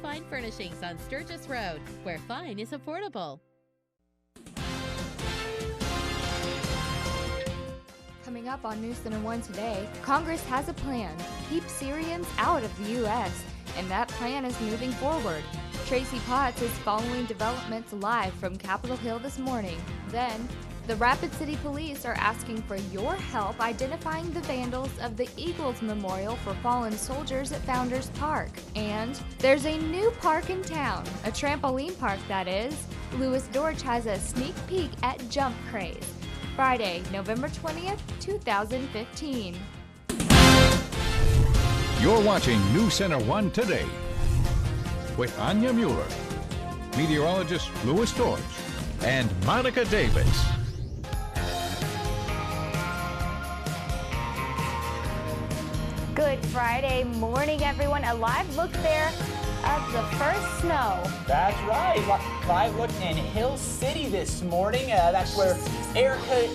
Fine Furnishings on Sturgis Road, where fine is affordable. Coming up on NC1 Today, Congress has a plan to keep Syrians out of the U.S., and that plan is moving forward. Tracy Potts is following developments live from Capitol Hill this morning. Then, the Rapid City Police are asking for your help identifying the vandals of the Eagles Memorial for Fallen Soldiers at Founders Park. And there's a new park in town, a trampoline park that is. Louis Dorch has a sneak peek at Jump Craze. Friday, November 20th, 2015. You're watching NC1 Today with Anya Mueller, meteorologist Louis Dorch, and Monica Davis. Good Friday morning, everyone. A live look there of the first snow. That's right. Live look in Hill City this morning. That's where Erica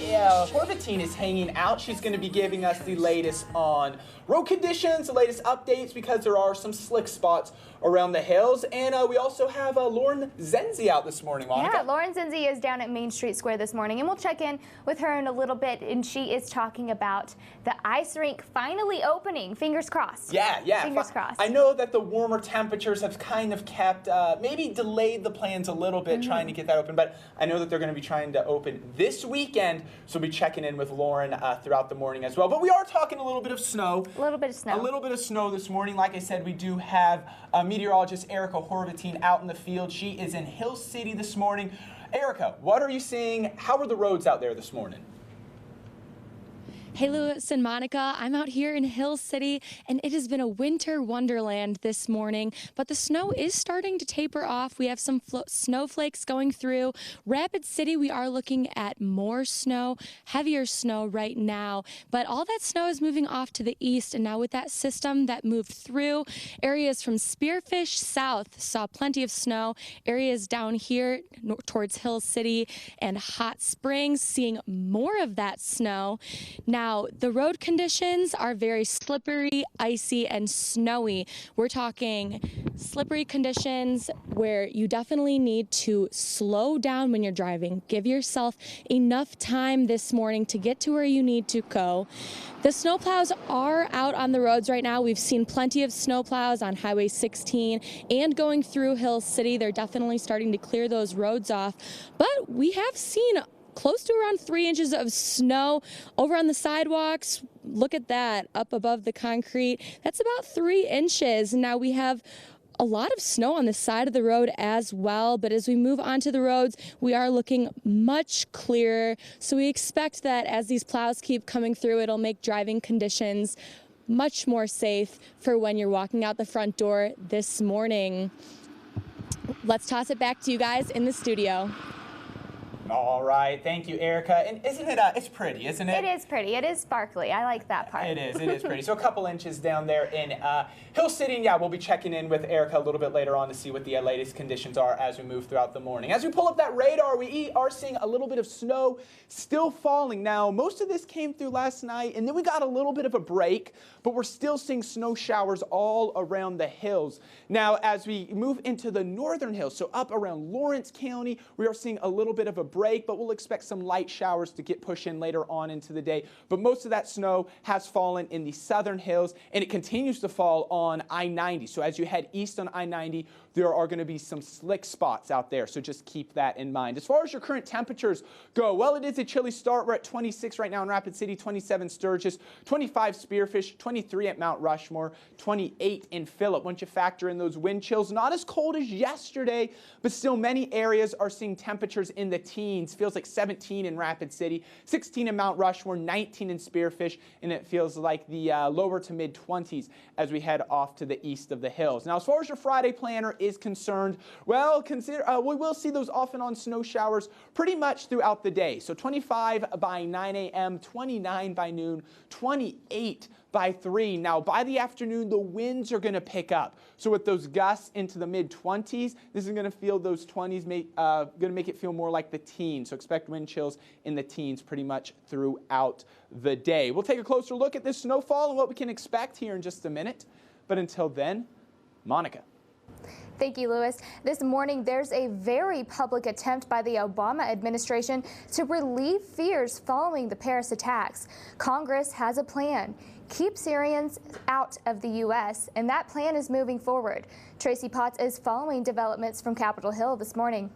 Horvatine is hanging out. She's going to be giving us the latest on road conditions, the latest updates, because there are some slick spots around the hills. And we also have Lauren Zenzi out this morning, Monica. Yeah, Lauren Zenzi is down at Main Street Square this morning, and we'll check in with her in a little bit. And she is talking about the ice rink finally opening. Fingers crossed. Yeah. Fingers crossed. I know that the warmer temperatures have kind of kept, maybe delayed the plans a little bit, trying to get that open. But I know that they're going to be trying to open this weekend, so we'll be checking in with Lauren throughout the morning as well. But we are talking a little bit of snow. A little bit of snow. A little bit of snow this morning. Like I said, we do have meteorologist Erica Horvatine out in the field. She is in Hill City this morning. Erica, what are you seeing? How are the roads out there this morning? Hey, Louis and Monica, I'm out here in Hill City, and it has been a winter wonderland this morning, but the snow is starting to taper off. We have some snowflakes going through. Rapid City, we are looking at more snow, heavier snow right now, but all that snow is moving off to the east, and now with that system that moved through, areas from Spearfish south saw plenty of snow. Areas down here towards Hill City and Hot Springs seeing more of that snow. Now, the road conditions are very slippery, icy, and snowy. We're talking slippery conditions where you definitely need to slow down when you're driving. Give yourself enough time this morning to get to where you need to go. The snowplows are out on the roads right now. We've seen plenty of snowplows on Highway 16 and going through Hill City. They're definitely starting to clear those roads off. But we have seen close to around 3 inches of snow over on the sidewalks. Look at that, up above the concrete. That's about 3 inches. Now we have a lot of snow on the side of the road as well, but as we move onto the roads, we are looking much clearer. So we expect that as these plows keep coming through, it'll make driving conditions much more safe for when you're walking out the front door this morning. Let's toss it back to you guys in the studio. All right, thank you, Erica. And isn't it, it's pretty, isn't it? It is pretty. It is sparkly. I like that part. It is pretty. So a couple inches down there in Hill City. And yeah, we'll be checking in with Erica a little bit later on to see what the latest conditions are as we move throughout the morning. As we pull up that radar, we are seeing a little bit of snow still falling. Now, most of this came through last night, and then we got a little bit of a break, but we're still seeing snow showers all around the hills. Now, as we move into the northern hills, so up around Lawrence County, we are seeing a little bit of a break, but we'll expect some light showers to get pushed in later on into the day. But most of that snow has fallen in the southern hills, and it continues to fall on I-90. So as you head east on I-90, there are going to be some slick spots out there, so just keep that in mind. As far as your current temperatures go, well, it is a chilly start. We're at 26 right now in Rapid City, 27 Sturgis, 25 Spearfish, 23 at Mount Rushmore, 28 in Phillip. Once you factor in those wind chills, not as cold as yesterday, but still many areas are seeing temperatures in the teens. Feels like 17 in Rapid City, 16 in Mount Rushmore, 19 in Spearfish, and it feels like the lower to mid 20s as we head off to the east of the hills. Now, as far as your Friday planner is concerned, well, we will see those off and on snow showers pretty much throughout the day. So 25 by 9 a.m., 29 by noon, 28 by 3. Now, by the afternoon, the winds are going to pick up. So with those gusts into the mid-20s, this is going to feel those 20s, going to make it feel more like the teens. So expect wind chills in the teens pretty much throughout the day. We'll take a closer look at this snowfall and what we can expect here in just a minute. But until then, Monica. Thank you, Lewis. This morning, there's a very public attempt by the Obama administration to relieve fears following the Paris attacks. Congress has a plan. Keep Syrians out of the U.S., and that plan is moving forward. Tracy Potts is following developments from Capitol Hill this morning.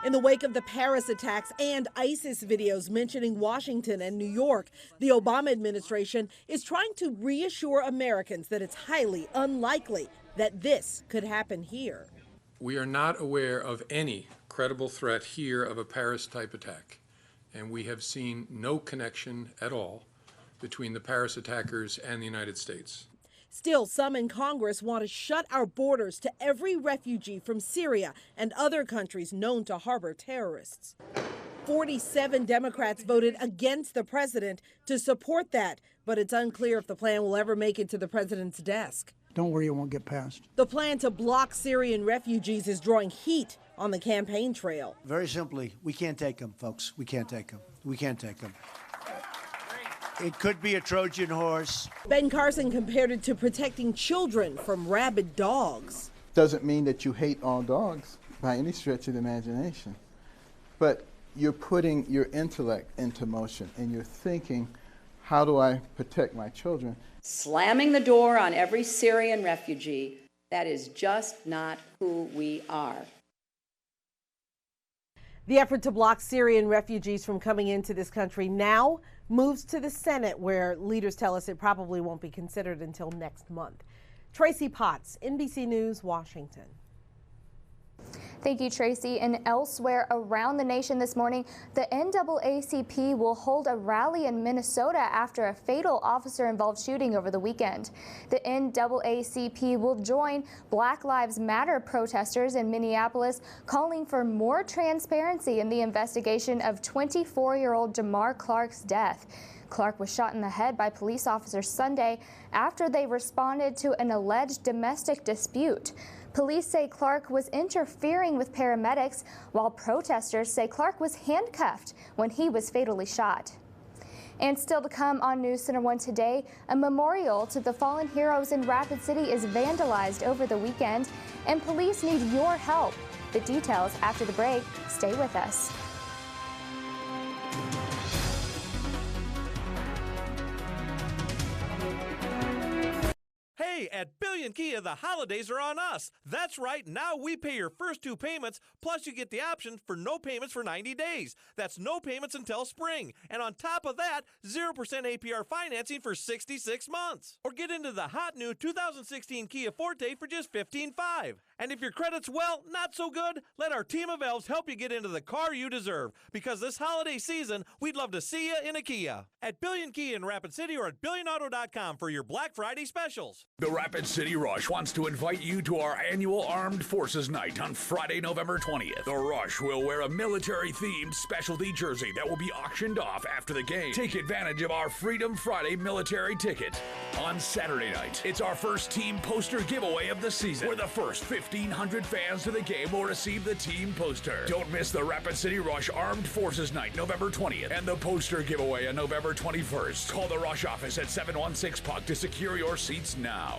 In the wake of the Paris attacks and ISIS videos mentioning Washington and New York, the Obama administration is trying to reassure Americans that it's highly unlikely that this could happen here. We are not aware of any credible threat here of a Paris-type attack, and we have seen no connection at all between the Paris attackers and the United States. Still, some in Congress want to shut our borders to every refugee from Syria and other countries known to harbor terrorists. 47 Democrats voted against the president to support that, but it's unclear if the plan will ever make it to the president's desk. Don't worry, it won't get passed. The plan to block Syrian refugees is drawing heat on the campaign trail. Very simply, we can't take them, folks. We can't take them. We can't take them. It could be a Trojan horse. Ben Carson compared it to protecting children from rabid dogs. Doesn't mean that you hate all dogs by any stretch of the imagination, but you're putting your intellect into motion and you're thinking, how do I protect my children? Slamming the door on every Syrian refugee, that is just not who we are. The effort to block Syrian refugees from coming into this country now moves to the Senate, where leaders tell us it probably won't be considered until next month. Tracy Potts, NBC News, Washington. Thank you, Tracy. And elsewhere around the nation this morning, the NAACP will hold a rally in Minnesota after a fatal officer-involved shooting over the weekend. The NAACP will join Black Lives Matter protesters in Minneapolis, calling for more transparency in the investigation of 24-year-old Jamar Clark's death. Clark was shot in the head by police officers Sunday after they responded to an alleged domestic dispute. Police say Clark was interfering with paramedics, while protesters say Clark was handcuffed when he was fatally shot. And still to come on News Center 1 today, a memorial to the fallen heroes in Rapid City is vandalized over the weekend, and police need your help. The details after the break. Stay with us. Hey, at Billion Kia, the holidays are on us. That's right, now we pay your first 2 payments, plus you get the option for no payments for 90 days. That's no payments until spring. And on top of that, 0% APR financing for 66 months. Or get into the hot new 2016 Kia Forte for just $15,500. And if your credit's, well, not so good, let our team of elves help you get into the car you deserve. Because this holiday season, we'd love to see you in a Kia. At Billion Kia in Rapid City or at BillionAuto.com for your Black Friday specials. The Rapid City Rush wants to invite you to our annual Armed Forces Night on Friday, November 20th. The Rush will wear a military-themed specialty jersey that will be auctioned off after the game. Take advantage of our Freedom Friday military ticket. On Saturday night, it's our first team poster giveaway of the season, where the first 1,500 fans to the game will receive the team poster. Don't miss the Rapid City Rush Armed Forces Night, November 20th, and the poster giveaway on November 21st. Call the Rush office at 716-PUCK to secure your seats now.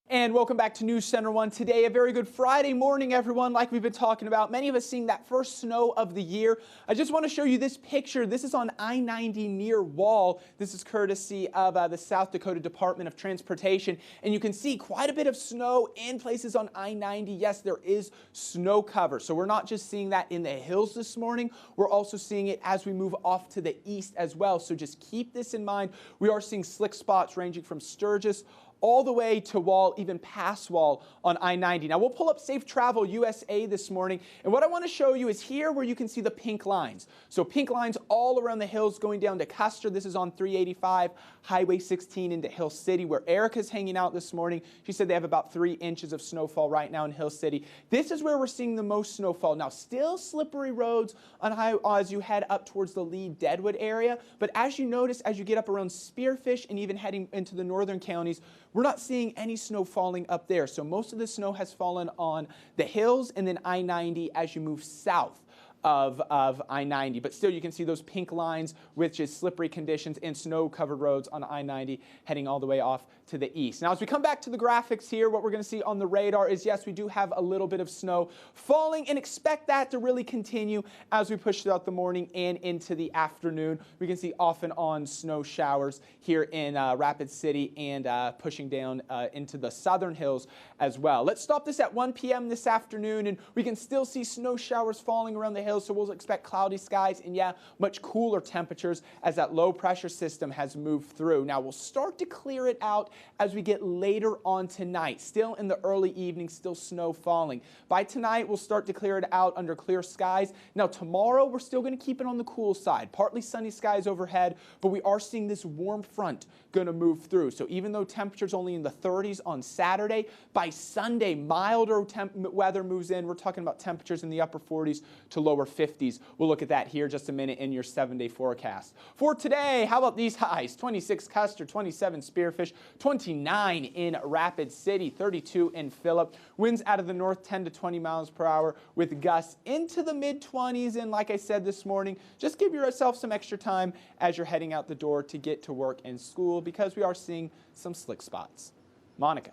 And welcome back to News Center 1 today. A very good Friday morning, everyone. Like we've been talking about, many of us seeing that first snow of the year. I just want to show you this picture. This is on I-90 near Wall. This is courtesy of the South Dakota Department of Transportation. And you can see quite a bit of snow in places on I-90. Yes, there is snow cover. So we're not just seeing that in the hills this morning. We're also seeing it as we move off to the east as well. So just keep this in mind. We are seeing slick spots ranging from Sturgis all the way to Wall, even past Wall on I-90. Now we'll pull up Safe Travel USA this morning, and what I want to show you is here where you can see the pink lines. So pink lines all around the hills going down to Custer. This is on 385, Highway 16 into Hill City, where Erica's hanging out this morning. She said they have about 3 inches of snowfall right now in Hill City. This is where we're seeing the most snowfall. Now still slippery roads on as you head up towards the Lee Deadwood area, but as you notice, as you get up around Spearfish and even heading into the northern counties, we're not seeing any snow falling up there. So most of the snow has fallen on the hills and then I-90 as you move south. of I-90. But still, you can see those pink lines, which is slippery conditions and snow-covered roads on I-90 heading all the way off to the east. Now, as we come back to the graphics here, what we're going to see on the radar is, yes, we do have a little bit of snow falling, and expect that to really continue as we push throughout the morning and into the afternoon. We can see off and on snow showers here in Rapid City and pushing down into the southern hills as well. Let's stop this at 1 p.m. this afternoon, and we can still see snow showers falling around the hills, so we'll expect cloudy skies and, yeah, much cooler temperatures as that low pressure system has moved through. Now, we'll start to clear it out as we get later on tonight. Still in the early evening, still snow falling. By tonight, we'll start to clear it out under clear skies. Now, tomorrow, we're still going to keep it on the cool side. Partly sunny skies overhead, but we are seeing this warm front going to move through. So even though temperatures only in the 30s on Saturday, by Sunday, milder weather moves in. We're talking about temperatures in the upper 40s to lower 50s. We'll look at that here just a minute in your 7-day forecast. For today, how about these highs? 26 Custer, 27 Spearfish, 29 in Rapid City, 32 in Phillip. Winds out of the north 10 to 20 miles per hour with gusts into the mid-20s. And like I said this morning, just give yourself some extra time as you're heading out the door to get to work and school, because we are seeing some slick spots. Monica.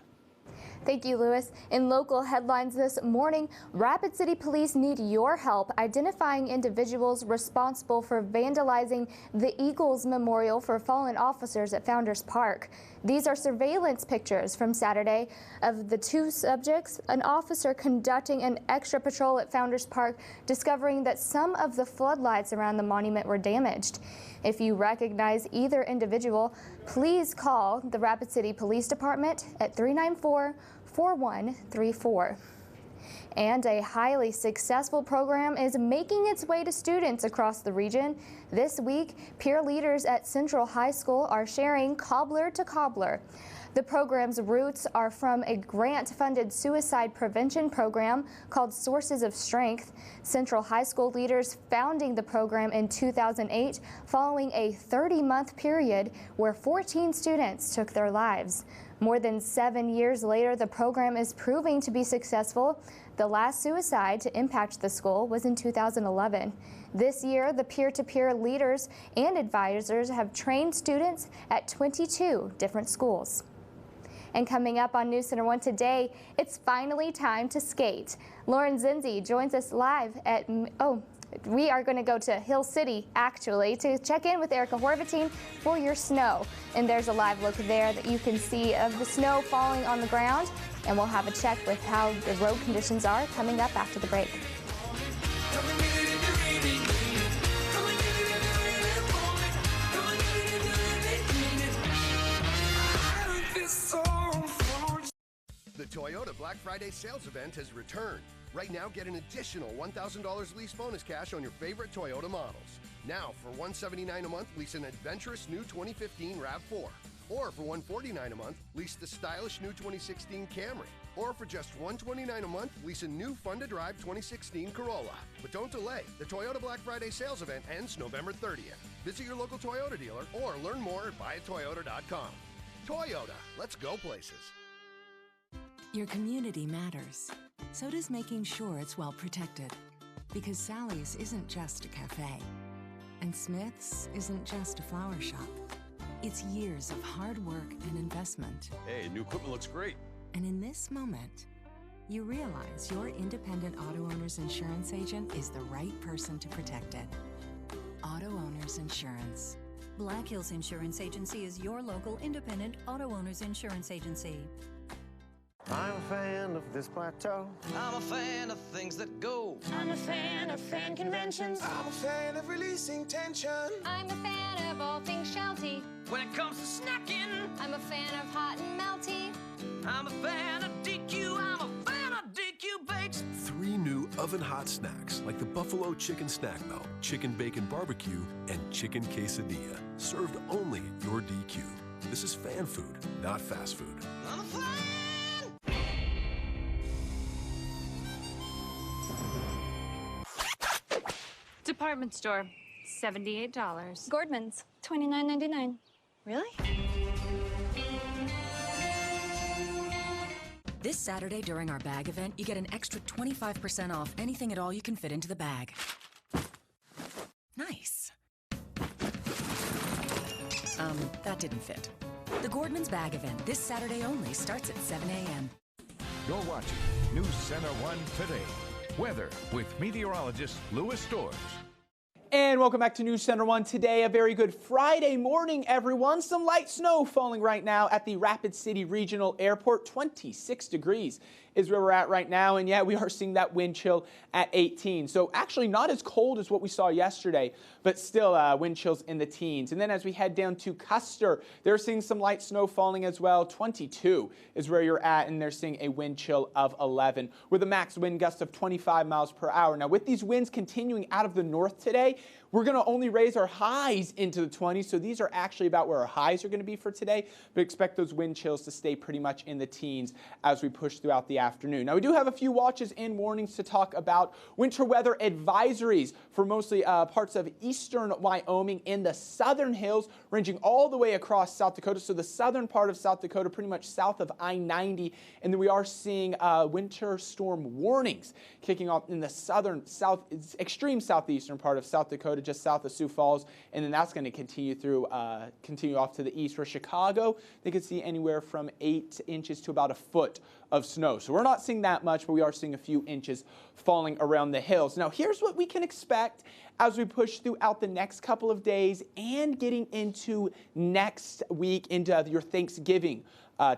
Thank you, Lewis. In local headlines this morning, Rapid City Police need your help identifying individuals responsible for vandalizing the Eagles Memorial for Fallen Officers at Founders Park. These are surveillance pictures from Saturday of the two subjects, an officer conducting an extra patrol at Founders Park, discovering that some of the floodlights around the monument were damaged. If you recognize either individual, please call the Rapid City Police Department at 394-4134. And a highly successful program is making its way to students across the region. This week, peer leaders at Central High School are sharing Cobbler to Cobbler. The program's roots are from a grant-funded suicide prevention program called Sources of Strength. Central High School leaders founding the program in 2008 following a 30-month period where 14 students took their lives. More than 7 years later, the program is proving to be successful. The last suicide to impact the school was in 2011. This year, the peer-to-peer leaders and advisors have trained students at 22 different schools. And coming up on News Center 1 today, it's finally time to skate. Lauren Zinzi joins us live at, we are going to go to Hill City, actually, to check in with Erica Horvatine for your snow. And there's a live look there that you can see of the snow falling on the ground. And we'll have a check with how the road conditions are coming up after the break. The Toyota Black Friday sales event has returned. Right now, get an additional $1,000 lease bonus cash on your favorite Toyota models. Now, for $179 a month, lease an adventurous new 2015 RAV4. Or for $149 a month, lease the stylish new 2016 Camry. Or for just $129 a month, lease a new fun-to-drive 2016 Corolla. But don't delay. The Toyota Black Friday sales event ends November 30th. Visit your local Toyota dealer or learn more at buyatoyota.com. Toyota, let's go places. Your community matters. So does making sure it's well protected. Because Sally's isn't just a cafe. And Smith's isn't just a flower shop. It's years of hard work and investment. Hey, new equipment looks great. And in this moment, you realize your independent auto owner's insurance agent is the right person to protect it. Auto Owners Insurance. Black Hills Insurance Agency is your local independent auto owners insurance agency. I'm a fan of this plateau. I'm a fan of things that go. I'm a fan of fan conventions. I'm a fan of releasing tension. I'm a fan of all things shouty. When it comes to snacking, I'm a fan of hot and melty. I'm a fan of DQ. I'm a fan of DQ Bakes. 3 new oven-hot snacks like the Buffalo Chicken Snack Melt, Chicken Bacon Barbecue, and Chicken Quesadilla. Served only at your DQ. This is fan food, not fast food. I'm a fan! Department store, $78. Gordman's, $29.99. Really? This Saturday during our bag event, you get an extra 25% off anything at all you can fit into the bag. Nice. That didn't fit. The Gordman's Bag event this Saturday only starts at 7 a.m. You're watching News Center 1 Today. Weather with meteorologist Louis Storrs. And welcome back to News Center 1 Today. A very good Friday morning, everyone. Some light snow falling right now at the Rapid City Regional Airport. 26 degrees is where we're at right now. And yeah, we are seeing that wind chill at 18. So actually not as cold as what we saw yesterday, but still wind chills in the teens. And then as we head down to Custer, they're seeing some light snow falling as well. 22 is where you're at, and they're seeing a wind chill of 11 with a max wind gust of 25 miles per hour. Now, with these winds continuing out of the north today, we're going to only raise our highs into the 20s, so these are actually about where our highs are going to be for today, but expect those wind chills to stay pretty much in the teens as we push throughout the afternoon. Now, we do have a few watches and warnings to talk about. Winter weather advisories for mostly parts of eastern Wyoming and the southern hills, ranging all the way across South Dakota, so the southern part of South Dakota, pretty much south of I-90, and then we are seeing winter storm warnings kicking off in the extreme southeastern part of South Dakota, just south of Sioux Falls, and then that's going to continue off to the east. For Chicago, they could see anywhere from 8 inches to about a foot of snow. So we're not seeing that much, but we are seeing a few inches falling around the hills. Now, here's what we can expect as we push throughout the next couple of days and getting into next week, into your Thanksgiving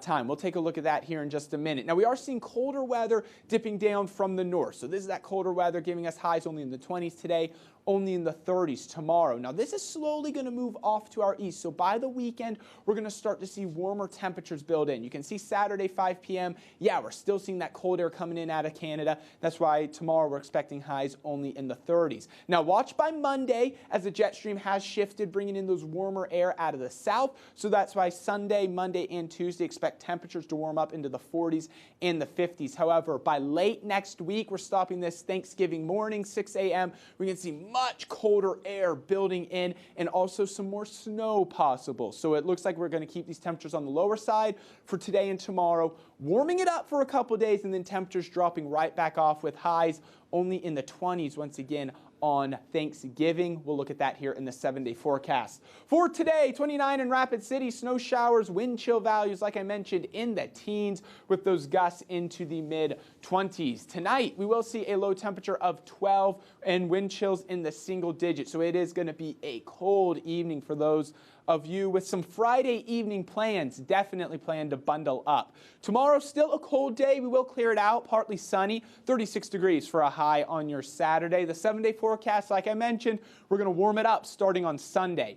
time. We'll take a look at that here in just a minute. Now, we are seeing colder weather dipping down from the north. So this is that colder weather giving us highs only in the 20s today, only in the 30s tomorrow. Now, this is slowly going to move off to our east. So by the weekend, we're going to start to see warmer temperatures build in. You can see Saturday, 5 p.m. Yeah, we're still seeing that cold air coming in out of Canada. That's why tomorrow we're expecting highs only in the 30s. Now, watch by Monday as the jet stream has shifted, bringing in those warmer air out of the south. So that's why Sunday, Monday, and Tuesday expect temperatures to warm up into the 40s and the 50s. However, by late next week, we're stopping this Thanksgiving morning, 6 a.m. We can see much colder air building in and also some more snow possible. So it looks like we're going to keep these temperatures on the lower side for today and tomorrow, warming it up for a couple days, and then temperatures dropping right back off with highs only in the 20s once again on Thanksgiving. We'll look at that here in the 7-day forecast. For today, 29 in Rapid City, snow showers, wind chill values, like I mentioned, in the teens with those gusts into the mid-20s. Tonight, we will see a low temperature of 12 and wind chills in the single digits. So it is going to be a cold evening for those of you with some Friday evening plans. Definitely plan to bundle up. Tomorrow, still a cold day. We will clear it out, partly sunny, 36 degrees for a high on your Saturday. The 7-day forecast, like I mentioned, we're going to warm it up starting on Sunday.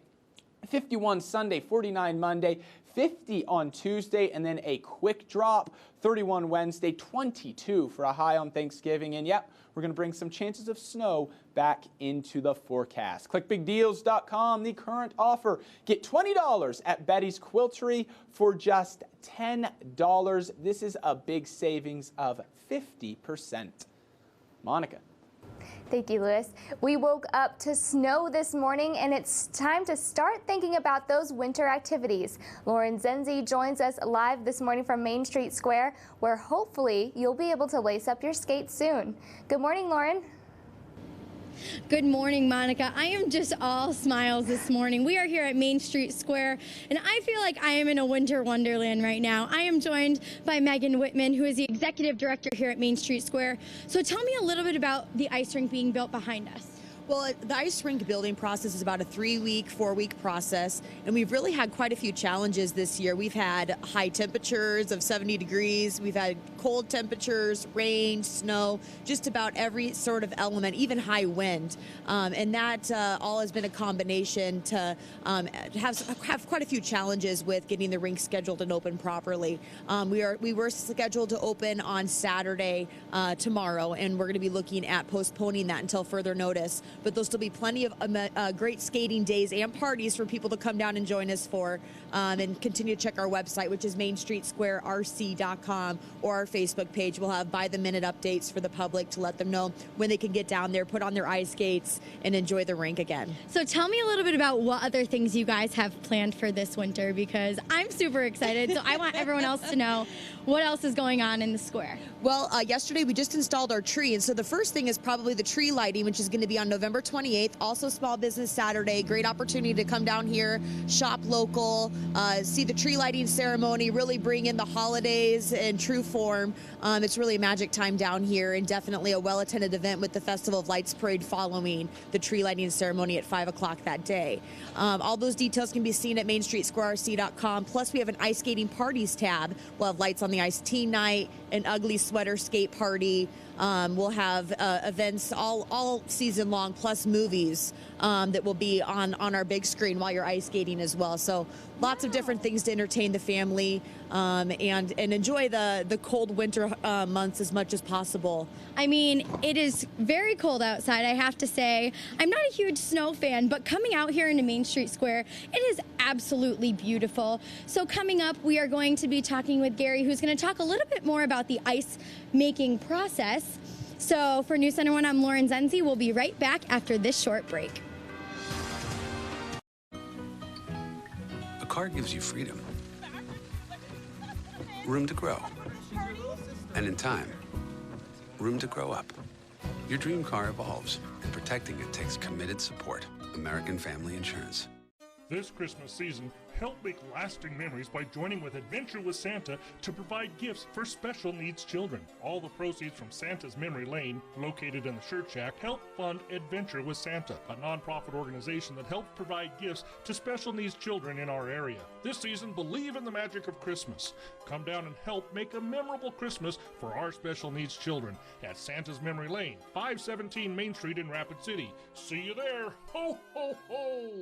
51 Sunday, 49 Monday, 50 on Tuesday, and then a quick drop, 31 Wednesday, 22 for a high on Thanksgiving. And yep, we're going to bring some chances of snow back into the forecast. ClickBigDeals.com, the current offer. Get $20 at Betty's Quiltery for just $10. This is a big savings of 50%. Monica. Thank you, Louis. We woke up to snow this morning, and it's time to start thinking about those winter activities. Lauren Zenzi joins us live this morning from Main Street Square, where hopefully you'll be able to lace up your skates soon. Good morning, Lauren. Good morning, Monica. I am just all smiles this morning. We are here at Main Street Square, and I feel like I am in a winter wonderland right now. I am joined by Megan Whitman, who is the executive director here at Main Street Square. So tell me a little bit about the ice rink being built behind us. Well, the ice rink building process is about a 3-week, 4-week process, and we've really had quite a few challenges this year. We've had high temperatures of 70 degrees. We've had cold temperatures, rain, snow, just about every sort of element, even high wind. And that all has been a combination to have quite a few challenges with getting the rink scheduled and open properly. We were scheduled to open on Saturday tomorrow, and we're going to be looking at postponing that until further notice. But there'll still be plenty of great skating days and parties for people to come down and join us for, and continue to check our website, which is mainstreetsquarerc.com, or our Facebook page. We'll have by-the-minute updates for the public to let them know when they can get down there, put on their ice skates, and enjoy the rink again. So tell me a little bit about what other things you guys have planned for this winter, because I'm super excited. So I want everyone else to know what else is going on in the square. Well, yesterday we just installed our tree, and so the first thing is probably the tree lighting, which is going to be on November November 28th, also Small Business Saturday. Great opportunity to come down here, shop local, see the tree lighting ceremony, really bring in the holidays in true form. It's really a magic time down here, and definitely a well-attended event with the Festival of Lights Parade following the tree lighting ceremony at 5 o'clock that day. All those details can be seen at mainstreetsquarerc.com. Plus, we have an ice skating parties tab. We'll have Lights on the Ice teen night, an ugly sweater skate party. We'll have events all season long, plus movies that will be on our big screen while you're ice skating as well. So lots of different things to entertain the family and enjoy the cold winter months as much as possible. I mean, it is very cold outside, I have to say. I'm not a huge snow fan, but coming out here into Main Street Square, it is absolutely beautiful. So coming up, we are going to be talking with Gary, who's going to talk a little bit more about the ice making process. So for News Center 1, I'm Lauren Zenzi. We'll be right back after this short break. A car gives you freedom, room to grow, and in time, room to grow up. Your dream car evolves, and protecting it takes committed support. American Family Insurance. This Christmas season, help make lasting memories by joining with Adventure with Santa to provide gifts for special needs children. All the proceeds from Santa's Memory Lane, located in the Shirt Shack, help fund Adventure with Santa, a nonprofit organization that helps provide gifts to special needs children in our area. This season, believe in the magic of Christmas. Come down and help make a memorable Christmas for our special needs children at Santa's Memory Lane, 517 Main Street in Rapid City. See you there. Ho, ho, ho!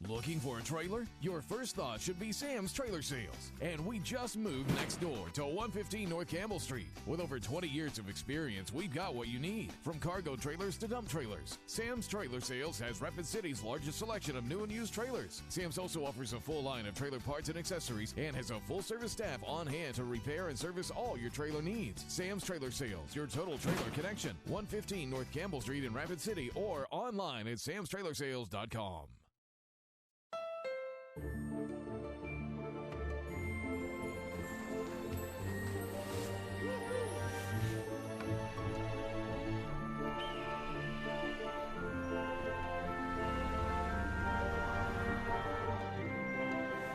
Looking for a trailer? Your first thought should be Sam's Trailer Sales. And we just moved next door to 115 North Campbell Street. With over 20 years of experience, we've got what you need. From cargo trailers to dump trailers, Sam's Trailer Sales has Rapid City's largest selection of new and used trailers. Sam's also offers a full line of trailer parts and accessories and has a full-service staff on hand to repair and service all your trailer needs. Sam's Trailer Sales, your total trailer connection. 115 North Campbell Street in Rapid City or online at samstrailersales.com.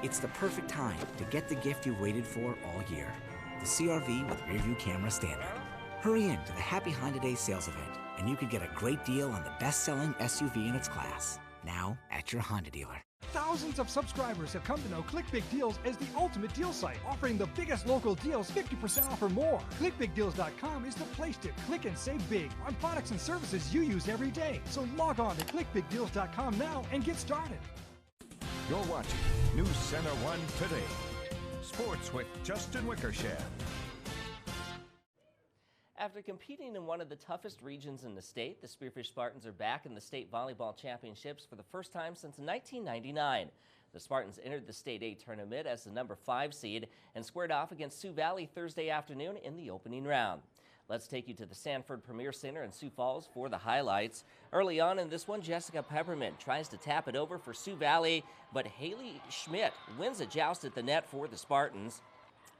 It's the perfect time to get the gift you've waited for all year, the CR-V with rear-view camera standard. Hurry in to the Happy Honda Day sales event, and you could get a great deal on the best-selling SUV in its class, now at your Honda dealer. Thousands of subscribers have come to know Click Big Deals as the ultimate deal site, offering the biggest local deals 50% off or more. ClickBigDeals.com is the place to click and save big on products and services you use every day. So log on to ClickBigDeals.com now and get started. You're watching News Center 1 Today. Sports with Justin Wickersham. After competing in one of the toughest regions in the state, the Spearfish Spartans are back in the state volleyball championships for the first time since 1999. The Spartans entered the State A tournament as the number 5 seed and squared off against Sioux Valley Thursday afternoon in the opening round. Let's take you to the Sanford Premier Center in Sioux Falls for the highlights. Early on in this one, Jessica Peppermint tries to tap it over for Sioux Valley, but Haley Schmidt wins a joust at the net for the Spartans.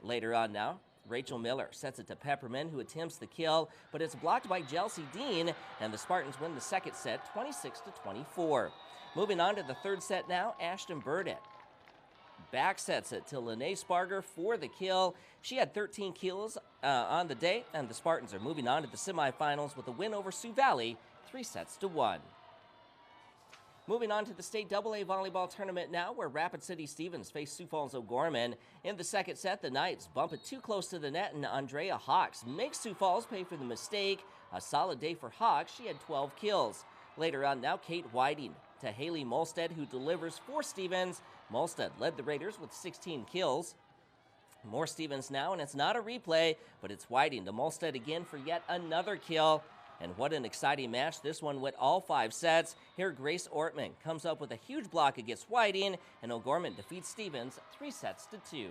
Later on now, Rachel Miller sets it to Peppermint, who attempts the kill, but it's blocked by Chelsea Dean, and the Spartans win the second set 26-24. Moving on to the third set now, Ashton Burdett back sets it to Lene Sparger for the kill. She had 13 kills on the day, and the Spartans are moving on to the semifinals with a win over Sioux Valley, 3-1. Moving on to the state AA volleyball tournament now, where Rapid City Stevens face Sioux Falls O'Gorman. In the second set, the Knights bump it too close to the net, and Andrea Hawks makes Sioux Falls pay for the mistake. A solid day for Hawks. She had 12 kills. Later on now, Kate Whiting to Haley Molstead, who delivers for Stevens. Molstead led the Raiders with 16 kills. More Stevens now, and it's not a replay, but it's Whiting to Molstead again for yet another kill. And what an exciting match. This one went all 5 sets. Here, Grace Ortman comes up with a huge block against Whiting, and O'Gorman defeats Stevens 3-2.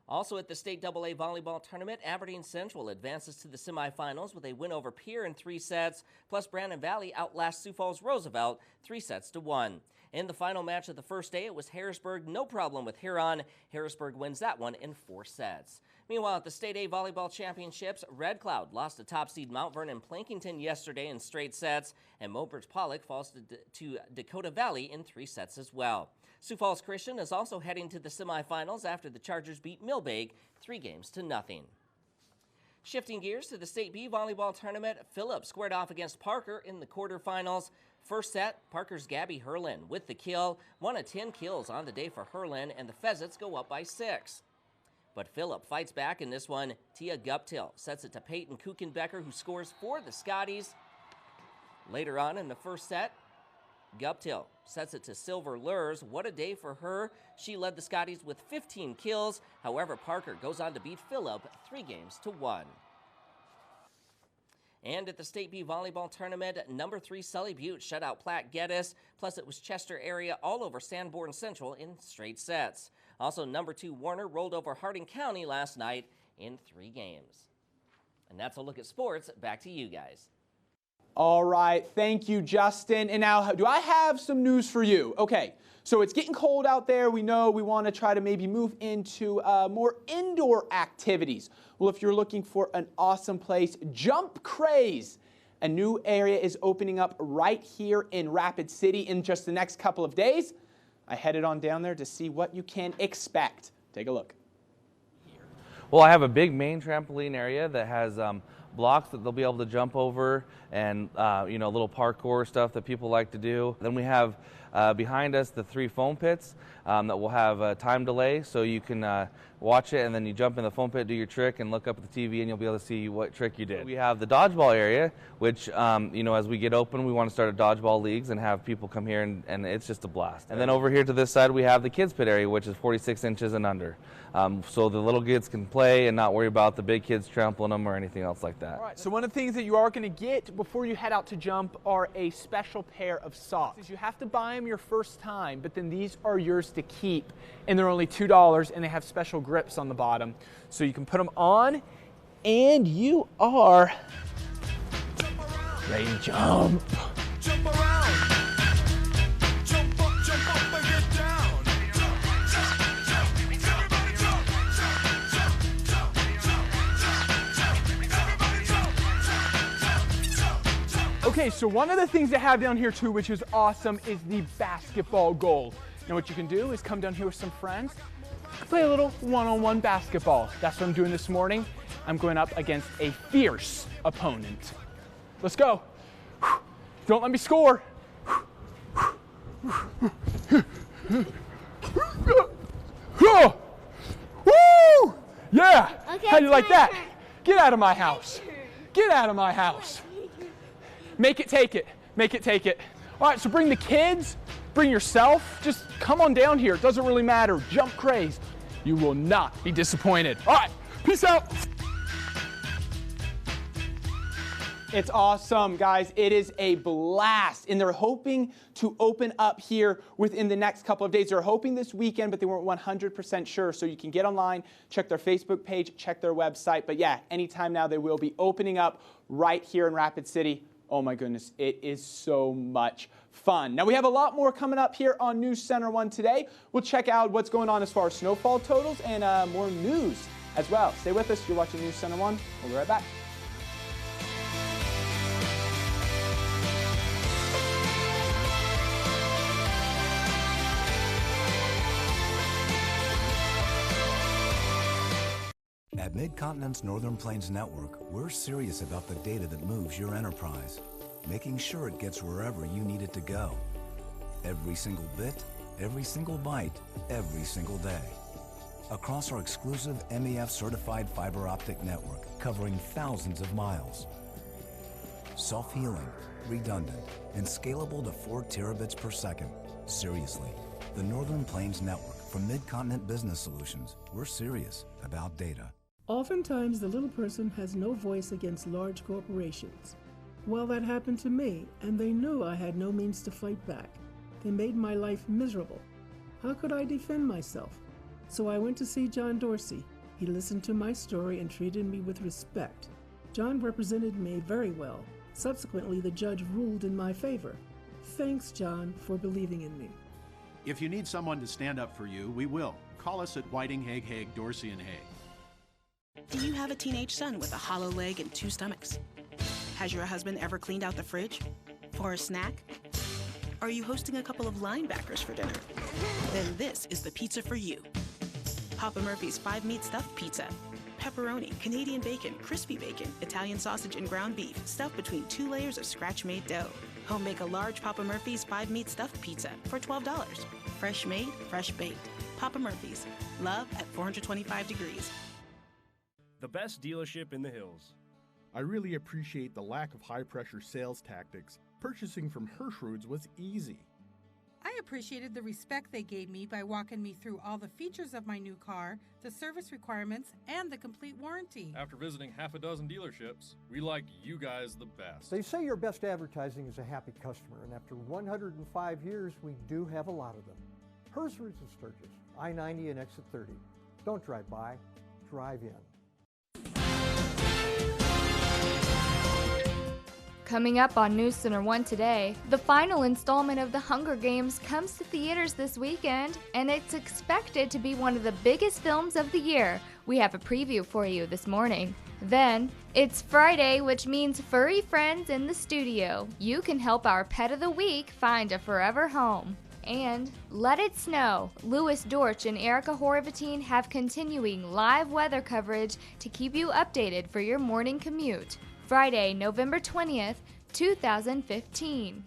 Also at the State AA Volleyball Tournament, Aberdeen Central advances to the semifinals with a win over Pierre in 3 sets, plus Brandon Valley outlasts Sioux Falls Roosevelt 3-1. In the final match of the first day, it was Harrisburg, no problem with Huron. Harrisburg wins that one in 4 sets. Meanwhile, at the State A Volleyball Championships, Red Cloud lost to top seed Mount Vernon Plankington yesterday in straight sets, and Mobridge Pollock falls to Dakota Valley in 3 sets as well. Sioux Falls Christian is also heading to the semifinals after the Chargers beat Millbake 3-0. Shifting gears to the State B Volleyball Tournament, Phillip squared off against Parker in the quarterfinals. First set, Parker's Gabby Herlin with the kill, 1 of 10 kills on the day for Herlin, and the Pheasants go up by 6. But Phillip fights back in this one. Tia Guptill sets it to Peyton Kuchenbecker, who scores for the Scotties. Later on in the first set, Guptill sets it to Silver Lures. What a day for her. She led the Scotties with 15 kills. However, Parker goes on to beat Phillip 3-1. And at the State B Volleyball Tournament, number 3 Sully Butte shut out Platte Geddes. Plus, it was Chester area all over Sanborn Central in straight sets. Also, number 2 Warner rolled over Harding County last night in 3 games. And that's a look at sports. Back to you guys. All right, thank you, Justin. And now, do I have some news for you? Okay, so it's getting cold out there. We know we want to try to maybe move into more indoor activities. Well, if you're looking for an awesome place, Jump Craze. A new area is opening up right here in Rapid City in just the next couple of days. I headed on down there to see what you can expect. Take a look. Well, I have a big main trampoline area that has blocks that they'll be able to jump over and, little parkour stuff that people like to do. Then we have behind us the 3 foam pits that will have a time delay, so you can watch it and then you jump in the foam pit, do your trick, and look up at the TV and you'll be able to see what trick you did. We have the dodgeball area, which, as we get open, we want to start a dodgeball leagues and have people come here, and it's just a blast. And then over here to this side, we have the kids pit area, which is 46 inches and under. So the little kids can play and not worry about the big kids trampling them or anything else like that. All right, so one of the things that you are going to get before you head out to jump are a special pair of socks. You have to buy them your first time, but then these are yours to keep, and they're only $2, and they have special grips on the bottom. So you can put them on, and you are ready to jump. Jump around. Jump up and get down. Okay, so one of the things they have down here too, which is awesome, is the basketball goal. Now what you can do is come down here with some friends, play a little one-on-one basketball. That's what I'm doing this morning. I'm going up against a fierce opponent. Let's go. Don't let me score. Woo! Yeah! Okay, how do you like that? turn. Get out of my house. Get out of my house. Make it take it. Make it take it. All right, so bring the kids, bring yourself. Just come on down here. It doesn't really matter. Jump Craze. You will not be disappointed. All right, peace out. It's awesome, guys. It is a blast. And they're hoping to open up here within the next couple of days. They're hoping this weekend, but they weren't 100% sure. So you can get online, check their Facebook page, check their website. But yeah, anytime now they will be opening up right here in Rapid City. Oh my goodness, it is so much fun. Now we have a lot more coming up here on News Center 1 today. We'll check out what's going on as far as snowfall totals and more news as well. Stay with us. You're watching News Center 1. We'll be right back. At Mid-Continent's Northern Plains Network, we're serious about the data that moves your enterprise, making sure it gets wherever you need it to go. Every single bit, every single byte, every single day. Across our exclusive MEF-certified fiber optic network covering thousands of miles. Self-healing, redundant, and scalable to 4 terabits per second. Seriously, the Northern Plains Network from Mid-Continent Business Solutions. We're serious about data. Oftentimes, the little person has no voice against large corporations. Well, that happened to me, and they knew I had no means to fight back. They made my life miserable. How could I defend myself? So I went to see John Dorsey, He listened to my story and treated me with respect. John represented me very well. Subsequently, the judge ruled in my favor. Thanks, John, for believing in me. If you need someone to stand up for you, we will. Call us at Whiting, Hague, Hague, Dorsey, and Hague. Do you have a teenage son with a hollow leg and 2 stomachs? Has your husband ever cleaned out the fridge? For a snack? Are you hosting a couple of linebackers for dinner? Then this is the pizza for you. Papa Murphy's 5-meat stuffed pizza. Pepperoni, Canadian bacon, crispy bacon, Italian sausage, and ground beef stuffed between 2 layers of scratch-made dough. Home make a large Papa Murphy's 5-meat stuffed pizza for $12. Fresh made, fresh baked. Papa Murphy's. Love at 425 degrees. The best dealership in the hills. I really appreciate the lack of high-pressure sales tactics. Purchasing from Hirschroods was easy. I appreciated the respect they gave me by walking me through all the features of my new car, the service requirements, and the complete warranty. After visiting half a dozen dealerships, we like you guys the best. They say your best advertising is a happy customer, and after 105 years, we do have a lot of them. Hirschroods of Sturgis, I-90 and exit 30. Don't drive by, drive in. Coming up on News Center 1 today, the final installment of The Hunger Games comes to theaters this weekend, and it's expected to be one of the biggest films of the year. We have a preview for you this morning. Then, it's Friday, which means furry friends in the studio. You can help our pet of the week find a forever home. And Let It Snow. Louis Dortch and Erica Horvatine have continuing live weather coverage to keep you updated for your morning commute. Friday, November 20th, 2015.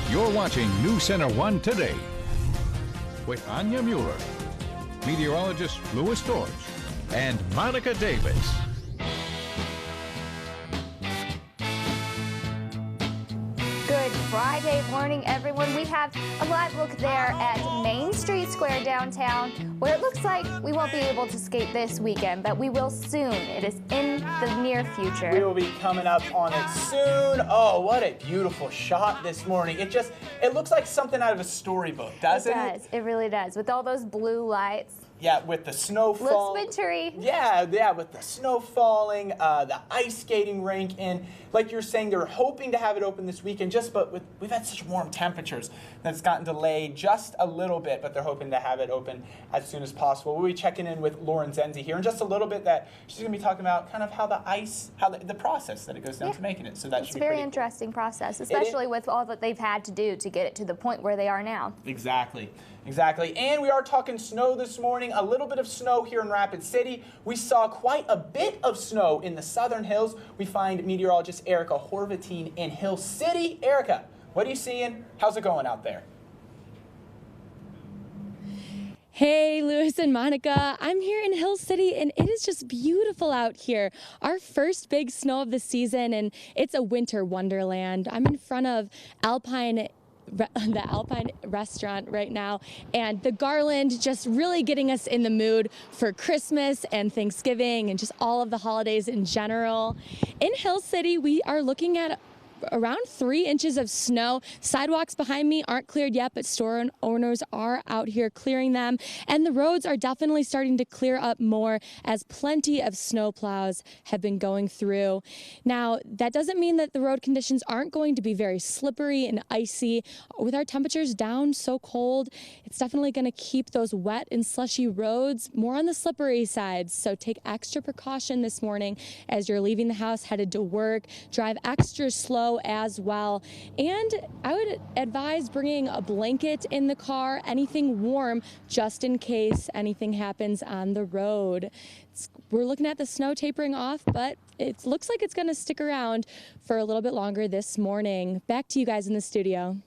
You're watching News Center 1 Today with Anya Mueller, meteorologist Louis Dortch, and Monica Davis. Good Friday morning, everyone. We have a live look there at Main Street Square downtown, where it looks like we won't be able to skate this weekend, but we will soon. It is in the near future. We will be coming up on it soon. Oh, what a beautiful shot this morning. It looks like something out of a storybook, doesn't it? It does. It really does. With all those blue lights. Yeah, with the snow falling. Looks wintry. Yeah, with the snow falling, the ice skating rink, and like you're saying, they're hoping to have it open this weekend. We've had such warm temperatures that it's gotten delayed just a little bit, but they're hoping to have it open as soon as possible. We'll be checking in with Lauren Zenzi here in just a little bit. That she's going to be talking about kind of how the process that it goes down to making it. So that should be a very interesting process, especially with all that they've had to do to get it to the point where they are now. Exactly. And we are talking snow this morning. A little bit of snow here in Rapid City. We saw quite a bit of snow in the southern hills. We find meteorologist Erica Horvatine in Hill City. Erica, what are you seeing? How's it going out there? Hey, Louis and Monica. I'm here in Hill City, and it is just beautiful out here. Our first big snow of the season, and it's a winter wonderland. I'm in front of the Alpine restaurant right now, and the garland just really getting us in the mood for Christmas and Thanksgiving and just all of the holidays in general. In Hill City, we are looking at around 3 inches of snow. Sidewalks behind me aren't cleared yet, but store owners are out here clearing them. And the roads are definitely starting to clear up more as plenty of snow plows have been going through. Now, that doesn't mean that the road conditions aren't going to be very slippery and icy. With our temperatures down so cold, it's definitely going to keep those wet and slushy roads more on the slippery side. So take extra precaution this morning as you're leaving the house, headed to work. Drive extra slow as well. And I would advise bringing a blanket in the car, anything warm, just in case anything happens on the road. We're looking at the snow tapering off, but it looks like it's going to stick around for a little bit longer this morning. Back to you guys in the studio.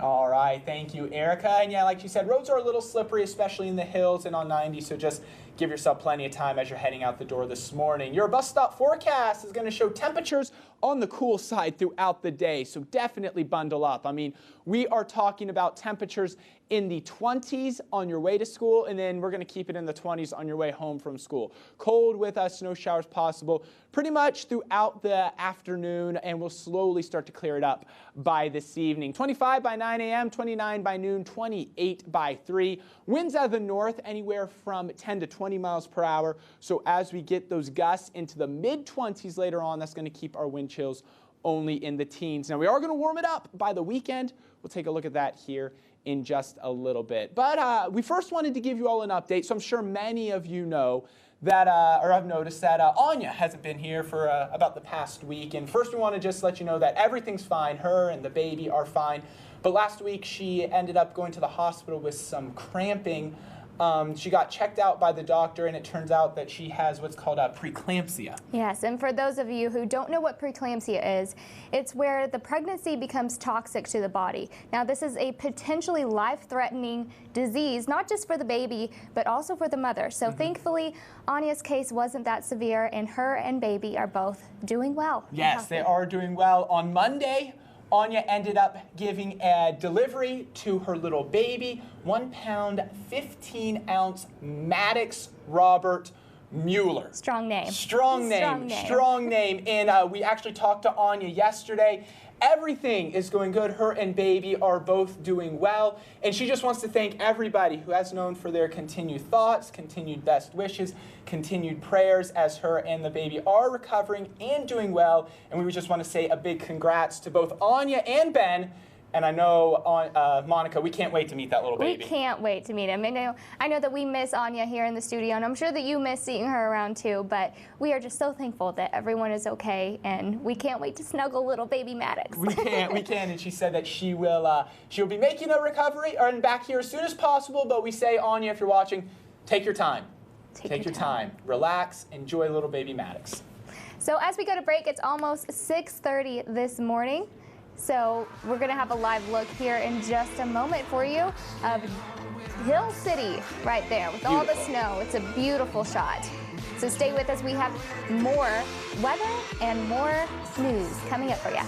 All right, thank you, Erica. And yeah, like you said, roads are a little slippery, especially in the hills and on 90, so just give yourself plenty of time as you're heading out the door this morning. Your bus stop forecast is going to show temperatures on the cool side throughout the day, so definitely bundle up. I mean, we are talking about temperatures in the 20s on your way to school, and then we're going to keep it in the 20s on your way home from school. Cold with snow showers possible pretty much throughout the afternoon, and we'll slowly start to clear it up by this evening. 25 by 9 a.m., 29 by noon, 28 by 3. Winds out of the north anywhere from 10 to 20 miles per hour. So as we get those gusts into the mid-20s later on, that's going to keep our wind chills only in the teens. Now, we are going to warm it up by the weekend. We'll take a look at that here in just a little bit. But we first wanted to give you all an update. So I'm sure many of you know that, or I've noticed that Anya hasn't been here for about the past week. And first we want to just let you know that everything's fine. Her and the baby are fine. But last week she ended up going to the hospital with some cramping. She got checked out by the doctor, and it turns out that she has what's called preeclampsia. Yes, and for those of you who don't know what preeclampsia is, it's where the pregnancy becomes toxic to the body. Now, this is a potentially life-threatening disease, not just for the baby, but also for the mother. So thankfully, Anya's case wasn't that severe, and her and baby are both doing well. Yes, they are doing well. On Monday, Anya ended up giving a delivery to her little baby, 1 pound, 15 ounce Maddox Robert Mueller. Strong name. Strong name. Strong name. And we actually talked to Anya yesterday. Everything is going good. Her and baby are both doing well. And she just wants to thank everybody who has known for their continued thoughts, continued best wishes, continued prayers as her and the baby are recovering and doing well. And we just want to say a big congrats to both Anya and Ben. And I know, Monica, we can't wait to meet that little baby. We can't wait to meet him. I know that we miss Anya here in the studio, and I'm sure that you miss seeing her around too, but we are just so thankful that everyone is okay, and we can't wait to snuggle little baby Maddox. We can, and she said that she'll be making a recovery and back here as soon as possible, but we say, Anya, if you're watching, take your time. Take your time. Relax, enjoy little baby Maddox. So as we go to break, it's almost 6:30 this morning. So we're going to have a live look here in just a moment for you of Hill City right there with all the snow. It's a beautiful shot. So stay with us. We have more weather and more news coming up for you.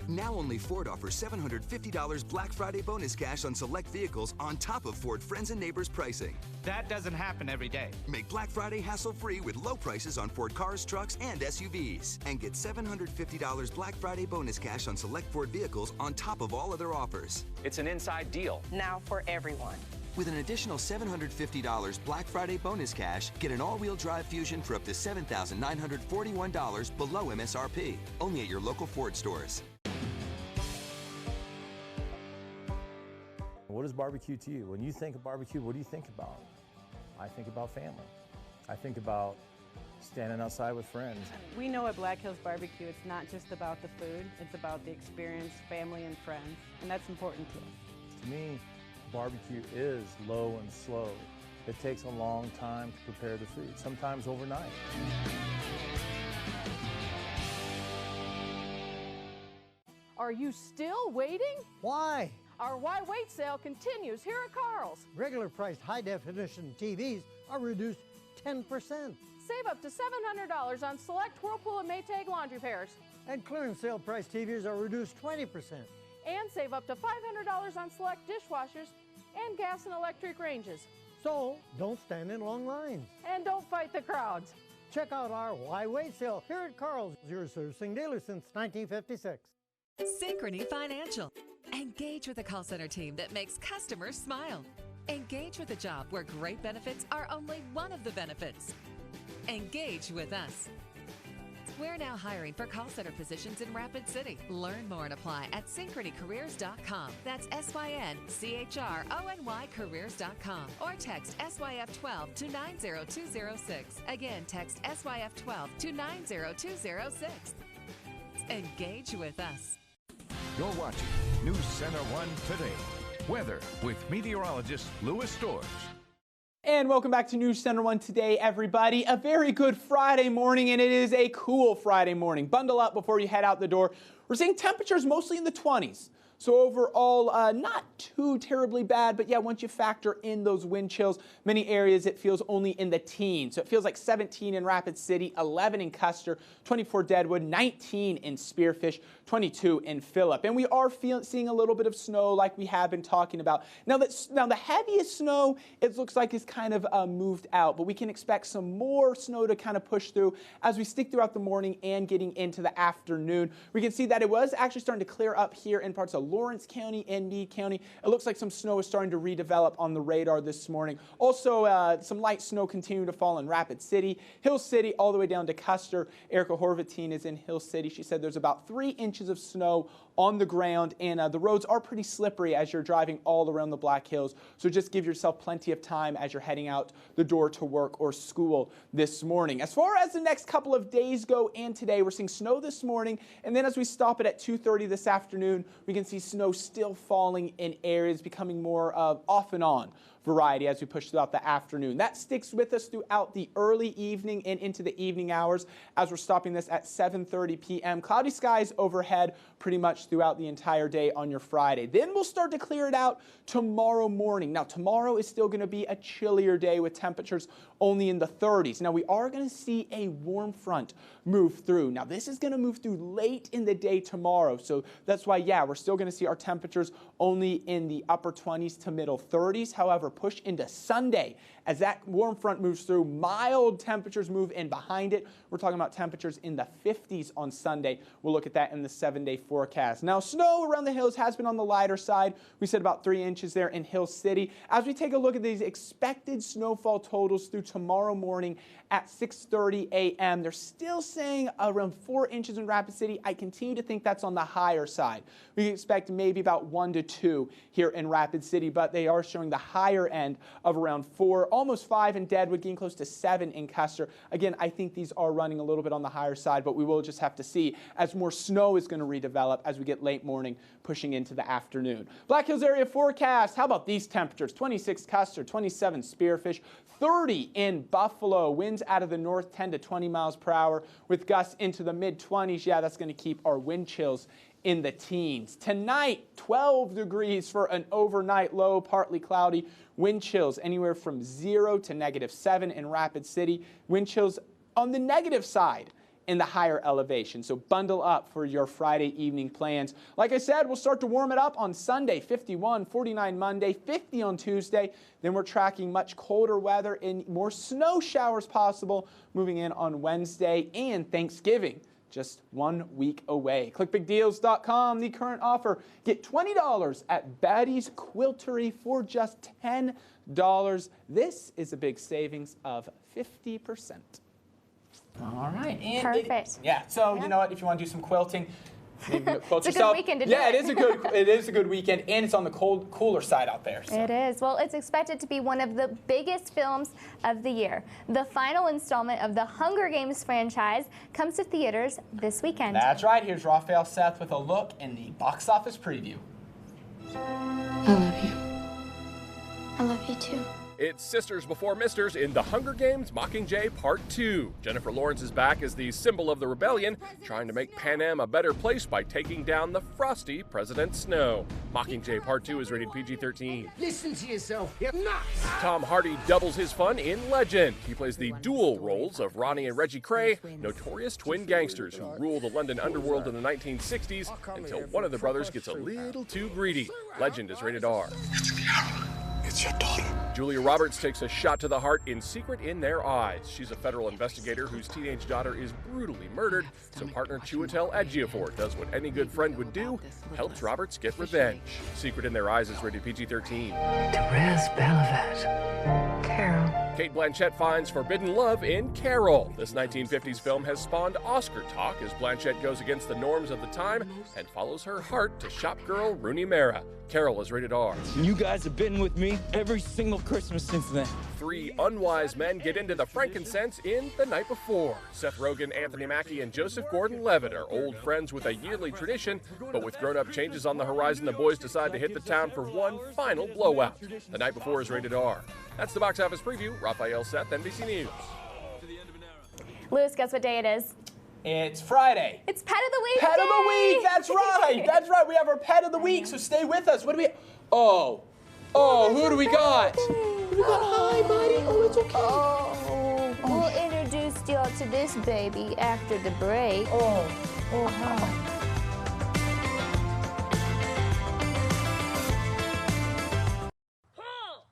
Now only Ford offers $750 Black Friday bonus cash on select vehicles on top of Ford Friends and Neighbors pricing. That doesn't happen every day. Make Black Friday hassle-free with low prices on Ford cars, trucks, and SUVs. And get $750 Black Friday bonus cash on select Ford vehicles on top of all other offers. It's an inside deal. Now for everyone. With an additional $750 Black Friday bonus cash, get an all-wheel drive Fusion for up to $7,941 below MSRP. Only at your local Ford stores. What is barbecue to you? When you think of barbecue, what do you think about? I think about family. I think about standing outside with friends. We know at Black Hills Barbecue, it's not just about the food, it's about the experience, family and friends, and that's important to us. To me, barbecue is low and slow. It takes a long time to prepare the food, sometimes overnight. Are you still waiting? Why? Our Why Wait sale continues here at Carl's. Regular priced high-definition TVs are reduced 10%. Save up to $700 on select Whirlpool and Maytag laundry pairs. And clearance sale price TVs are reduced 20%. And save up to $500 on select dishwashers and gas and electric ranges. So, don't stand in long lines. And don't fight the crowds. Check out our Why Wait sale here at Carl's, your servicing dealer since 1956. Synchrony Financial. Engage with a call center team that makes customers smile. Engage with a job where great benefits are only one of the benefits. Engage with us. We're now hiring for call center positions in Rapid City. Learn more and apply at synchronycareers.com. That's SYNCHRONY careers.com. Or text SYF12 to 90206. Again, text SYF12 to 90206. Engage with us. You're watching News Center 1 Today. Weather with meteorologist Louis Storrs. And welcome back to News Center 1 Today, everybody. A very good Friday morning, and it is a cool Friday morning. Bundle up before you head out the door. We're seeing temperatures mostly in the 20s. So overall, not too terribly bad, but yeah, once you factor in those wind chills, many areas it feels only in the teens. So it feels like 17 in Rapid City, 11 in Custer, 24 Deadwood, 19 in Spearfish, 22 in Phillip. And we are seeing a little bit of snow like we have been talking about. Now the heaviest snow, it looks like, is kind of moved out, but we can expect some more snow to kind of push through as we stick throughout the morning and getting into the afternoon. We can see that it was actually starting to clear up here in parts of Lawrence County and Meade County. It looks like some snow is starting to redevelop on the radar this morning. Also, some light snow continuing to fall in Rapid City, Hill City, all the way down to Custer. Erica Horvatine is in Hill City. She said there's about 3 inches of snow on the ground, and the roads are pretty slippery as you're driving all around the Black Hills. So just give yourself plenty of time as you're heading out the door to work or school this morning. As far as the next couple of days go, and today, we're seeing snow this morning, and then as we stop it at 2:30 this afternoon, we can see snow still falling in areas, becoming more of off and on variety as we push throughout the afternoon. That sticks with us throughout the early evening and into the evening hours as we're stopping this at 7:30 p.m. Cloudy skies overhead pretty much throughout the entire day on your Friday. Then we'll start to clear it out tomorrow morning. Now, tomorrow is still going to be a chillier day with temperatures only in the 30s. Now, we are going to see a warm front move through. Now, this is going to move through late in the day tomorrow. So that's why, yeah, we're still going to see our temperatures only in the upper 20s to middle 30s. However, push into Sunday as that warm front moves through. Mild temperatures move in behind it. We're talking about temperatures in the 50s on Sunday. We'll look at that in the 7-day forecast. Now, snow around the hills has been on the lighter side. We said about 3 inches there in Hill City. As we take a look at these expected snowfall totals through tomorrow morning at 6:30 a.m., they're still saying around 4 inches in Rapid City. I continue to think that's on the higher side. We expect maybe about 1 to 2 here in Rapid City, but they are showing the higher end of around 4, almost 5 in Deadwood, getting close to 7 in Custer. Again, I think these are running a little bit on the higher side, but we will just have to see as more snow is going to redevelop as we get late morning pushing into the afternoon. Black Hills area forecast. How about these temperatures? 26 Custer, 27 Spearfish, 30 in Buffalo. Winds out of the north 10 to 20 miles per hour with gusts into the mid-20s. Yeah, that's going to keep our wind chills in the teens. Tonight, 12 degrees for an overnight low, partly cloudy. Wind chills anywhere from 0 to -7 in Rapid City. Wind chills on the negative side in the higher elevation. So bundle up for your Friday evening plans. Like I said, we'll start to warm it up on Sunday, 51, 49 Monday, 50 on Tuesday. Then we're tracking much colder weather and more snow showers possible moving in on Wednesday and Thanksgiving. Just 1 week away. ClickBigDeals.com, the current offer. Get $20 at Batty's Quiltery for just $10. This is a big savings of 50%. All right. And perfect. So you know what? If you want to do some quilting, maybe quilt it's yourself. A good weekend to do it is a good weekend, and it's on the cooler side out there. So. It is. Well, it's expected to be one of the biggest films of the year. The final installment of the Hunger Games franchise comes to theaters this weekend. That's right. Here's Raphael Seth with a look in the box office preview. I love you. I love you too. It's Sisters Before Misters in The Hunger Games Mockingjay Part 2. Jennifer Lawrence is back as the symbol of the rebellion, trying to make Pan Am a better place by taking down the frosty President Snow. Mockingjay Part 2 is rated PG-13. Listen to yourself, you're nuts! Tom Hardy doubles his fun in Legend. He plays the dual roles of Ronnie and Reggie Cray, notorious twin gangsters who rule the London underworld in the 1960s until one of the brothers gets a little too greedy. Legend is rated R. It's your daughter. Julia Roberts takes a shot to the heart in Secret in Their Eyes. She's a federal investigator whose teenage daughter is brutally murdered, so partner Chiwetel Ejiofor does what any good friend would do, helps Roberts get revenge. Secret in Their Eyes is rated PG-13. Therese Belavet. Carol. Kate Blanchett finds forbidden love in Carol. This 1950s film has spawned Oscar talk as Blanchett goes against the norms of the time and follows her heart to shop girl Rooney Mara. Carol is rated R. You guys have been with me every single Christmas since then. 3 unwise men get into the frankincense in The Night Before. Seth Rogen, Anthony Mackie, and Joseph Gordon-Levitt are old friends with a yearly tradition, but with grown-up changes on the horizon, the boys decide to hit the town for one final blowout. The Night Before is rated R. That's the box office preview. Raphael Seth, NBC News. Lewis, guess what day it is? It's Friday. It's Pet of the Week. Pet of the Week. That's right. That's right. We have our Pet of the Week. So stay with us. What do we? Oh, who do we got? Who do we got? Hi, buddy. Oh, it's okay. We'll introduce y'all to this baby after the break. Hi.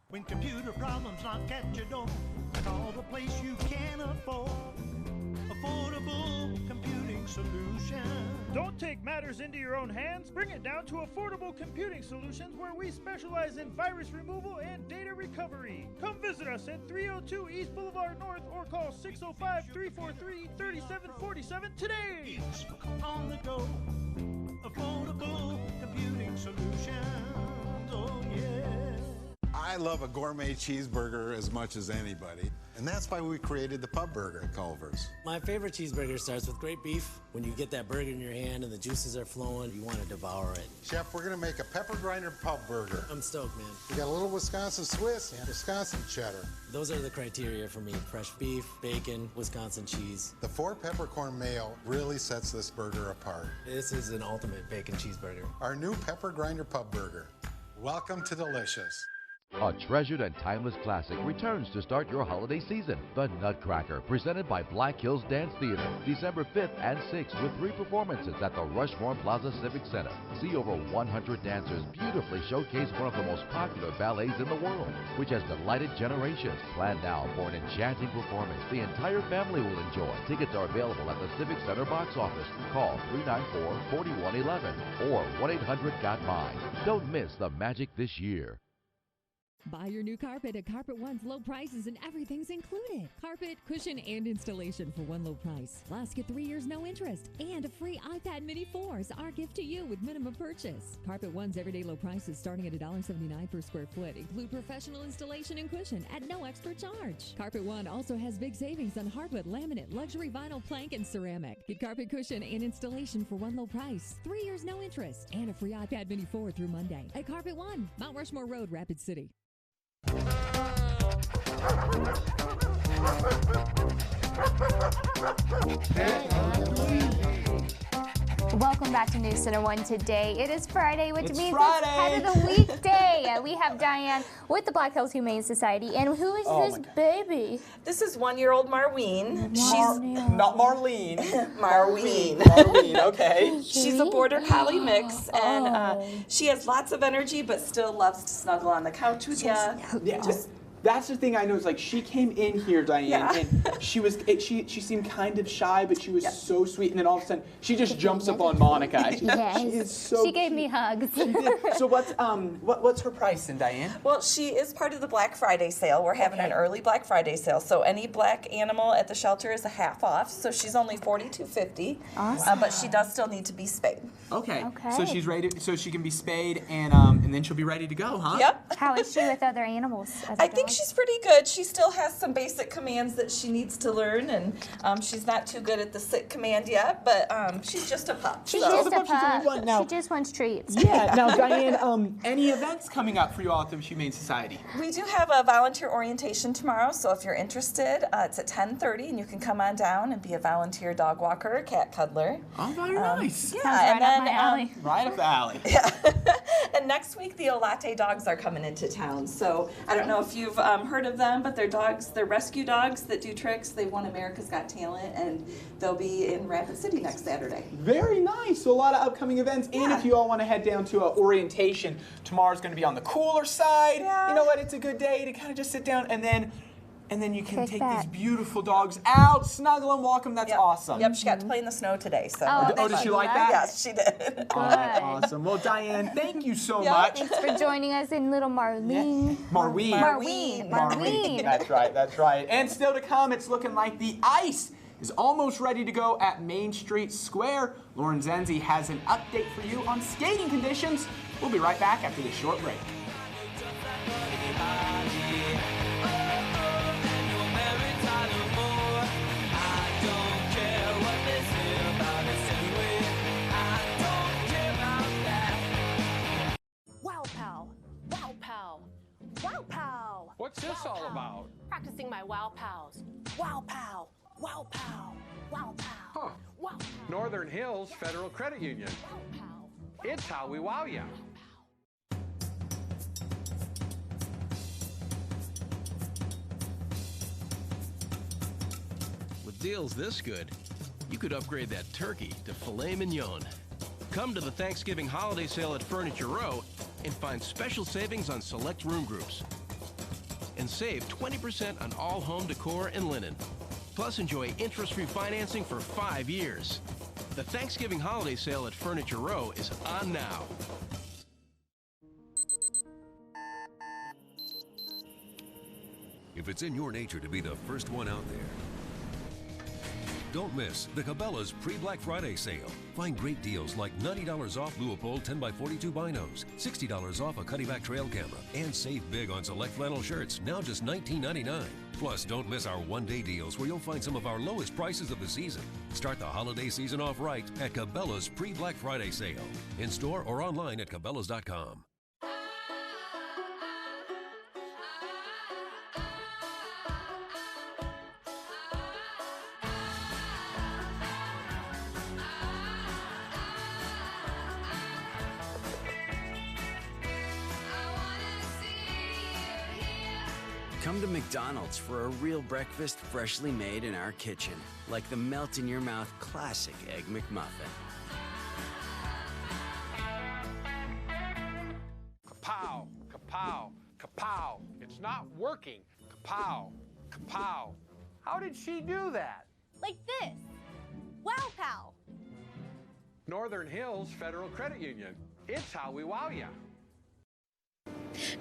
When computer problems knock at your door, call the place you can afford. Affordable Computing Solutions. Don't take matters into your own hands. Bring it down to Affordable Computing Solutions, where we specialize in virus removal and data recovery. Come visit us at 302 East Boulevard North or call 605-343-3747 today. It's on the go. Affordable Computing Solutions. Oh, yeah. I love a gourmet cheeseburger as much as anybody, and that's why we created the Pub Burger at Culver's. My favorite cheeseburger starts with great beef. When you get that burger in your hand and the juices are flowing, you want to devour it. Chef, we're gonna make a pepper grinder Pub Burger. I'm stoked, man. We got a little Wisconsin Swiss and Wisconsin cheddar. Those are the criteria for me. Fresh beef, bacon, Wisconsin cheese. The 4 peppercorn mayo really sets this burger apart. This is an ultimate bacon cheeseburger. Our new pepper grinder Pub Burger. Welcome to Delicious. A treasured and timeless classic returns to start your holiday season. The Nutcracker, presented by Black Hills Dance Theater, December 5th and 6th with 3 performances at the Rushmore Plaza Civic Center. See over 100 dancers beautifully showcase one of the most popular ballets in the world, which has delighted generations. Plan now for an enchanting performance the entire family will enjoy. Tickets are available at the Civic Center box office. Call 394-4111 or 1-800-GOT-MINE. Don't miss the magic this year. Buy your new carpet at Carpet One's low prices and everything's included. Carpet, cushion, and installation for one low price. Plus, get 3 years no interest and a free iPad Mini 4 is our gift to you with minimum purchase. Carpet One's everyday low prices starting at $1.79 per square foot include professional installation and cushion at no extra charge. Carpet One also has big savings on hardwood, laminate, luxury vinyl, plank, and ceramic. Get carpet, cushion, and installation for one low price. 3 years no interest and a free iPad Mini 4 through Monday at Carpet One, Mount Rushmore Road, Rapid City. Welcome back to News Center 1 Today. It is Friday, which means Friday. it's Pet of the Week day. We have Diane with the Black Hills Humane Society. And who is this baby? This is 1-year-old Marween. She's not Marlene. Marween. Marween, okay. She's a border collie mix, and she has lots of energy, but still loves to snuggle on the couch with you. Yeah. That's the thing I know is like she came in here, Diane, and she seemed kind of shy, but she was so sweet, and then all of a sudden she just jumps up on Monica. She is so She gave me hugs. So what's her price then, Diane? Well, she is part of the Black Friday sale. We're having an early Black Friday sale, so any black animal at the shelter is a half off. So she's only $42.50. Awesome. But she does still need to be spayed. Okay. So she's ready. So she can be spayed, and then she'll be ready to go, huh? Yep. How is she with other animals? I think she's pretty good. She still has some basic commands that she needs to learn, and she's not too good at the sit command yet, but she's just a pup. She's just a pup. She just wants treats. Yeah. Now, Diane, any events coming up for you all at the Humane Society? We do have a volunteer orientation tomorrow, so if you're interested, it's at 10:30, and you can come on down and be a volunteer dog walker or cat cuddler. Oh, very nice. Yeah, and then right up the alley. Yeah. And next week, the Olate dogs are coming into town. So I don't know if you've heard of them, but they're dogs, they're rescue dogs that do tricks. They won America's Got Talent, and they'll be in Rapid City next Saturday. Very nice. So a lot of upcoming events. And if you all want to head down to an orientation, tomorrow's going to be on the cooler side. Yeah. You know what? It's a good day to kind of just sit down and then you can take these beautiful dogs out, snuggle them, walk them. That's awesome. Yep, she got to play in the snow today. So. Oh, did she like that? Yes, she did. All right, awesome. Well, Diane, thank you so much. Thanks for joining us in little Marlene. Marween. That's right. And still to come, it's looking like the ice is almost ready to go at Main Street Square. Lauren Zenzi has an update for you on skating conditions. We'll be right back after this short break. Wow Pow! What's this all about? Practicing my Wow Pows. Wow Pow! Wow Pow! Wow Pow! Huh. Wow Northern Hills Federal Credit Union. It's how we wow ya. With deals this good, you could upgrade that turkey to filet mignon. Come to the Thanksgiving holiday sale at Furniture Row and find special savings on select room groups. And save 20% on all home decor and linen. Plus, enjoy interest-free financing for 5 years. The Thanksgiving holiday sale at Furniture Row is on now. If it's in your nature to be the first one out there, don't miss the Cabela's pre-Black Friday sale. Find great deals like $90 off Leupold 10x42 binos, $60 off a Cuddyback trail camera, and save big on select flannel shirts, now just $19.99. Plus, don't miss our one-day deals where you'll find some of our lowest prices of the season. Start the holiday season off right at Cabela's pre-Black Friday sale. In store or online at Cabela's.com. Come to McDonald's for a real breakfast freshly made in our kitchen, like the melt-in-your-mouth classic Egg McMuffin. Kapow, kapow, kapow. It's not working. Kapow, kapow. How did she do that? Like this. Wow, pow. Northern Hills Federal Credit Union. It's how we wow ya.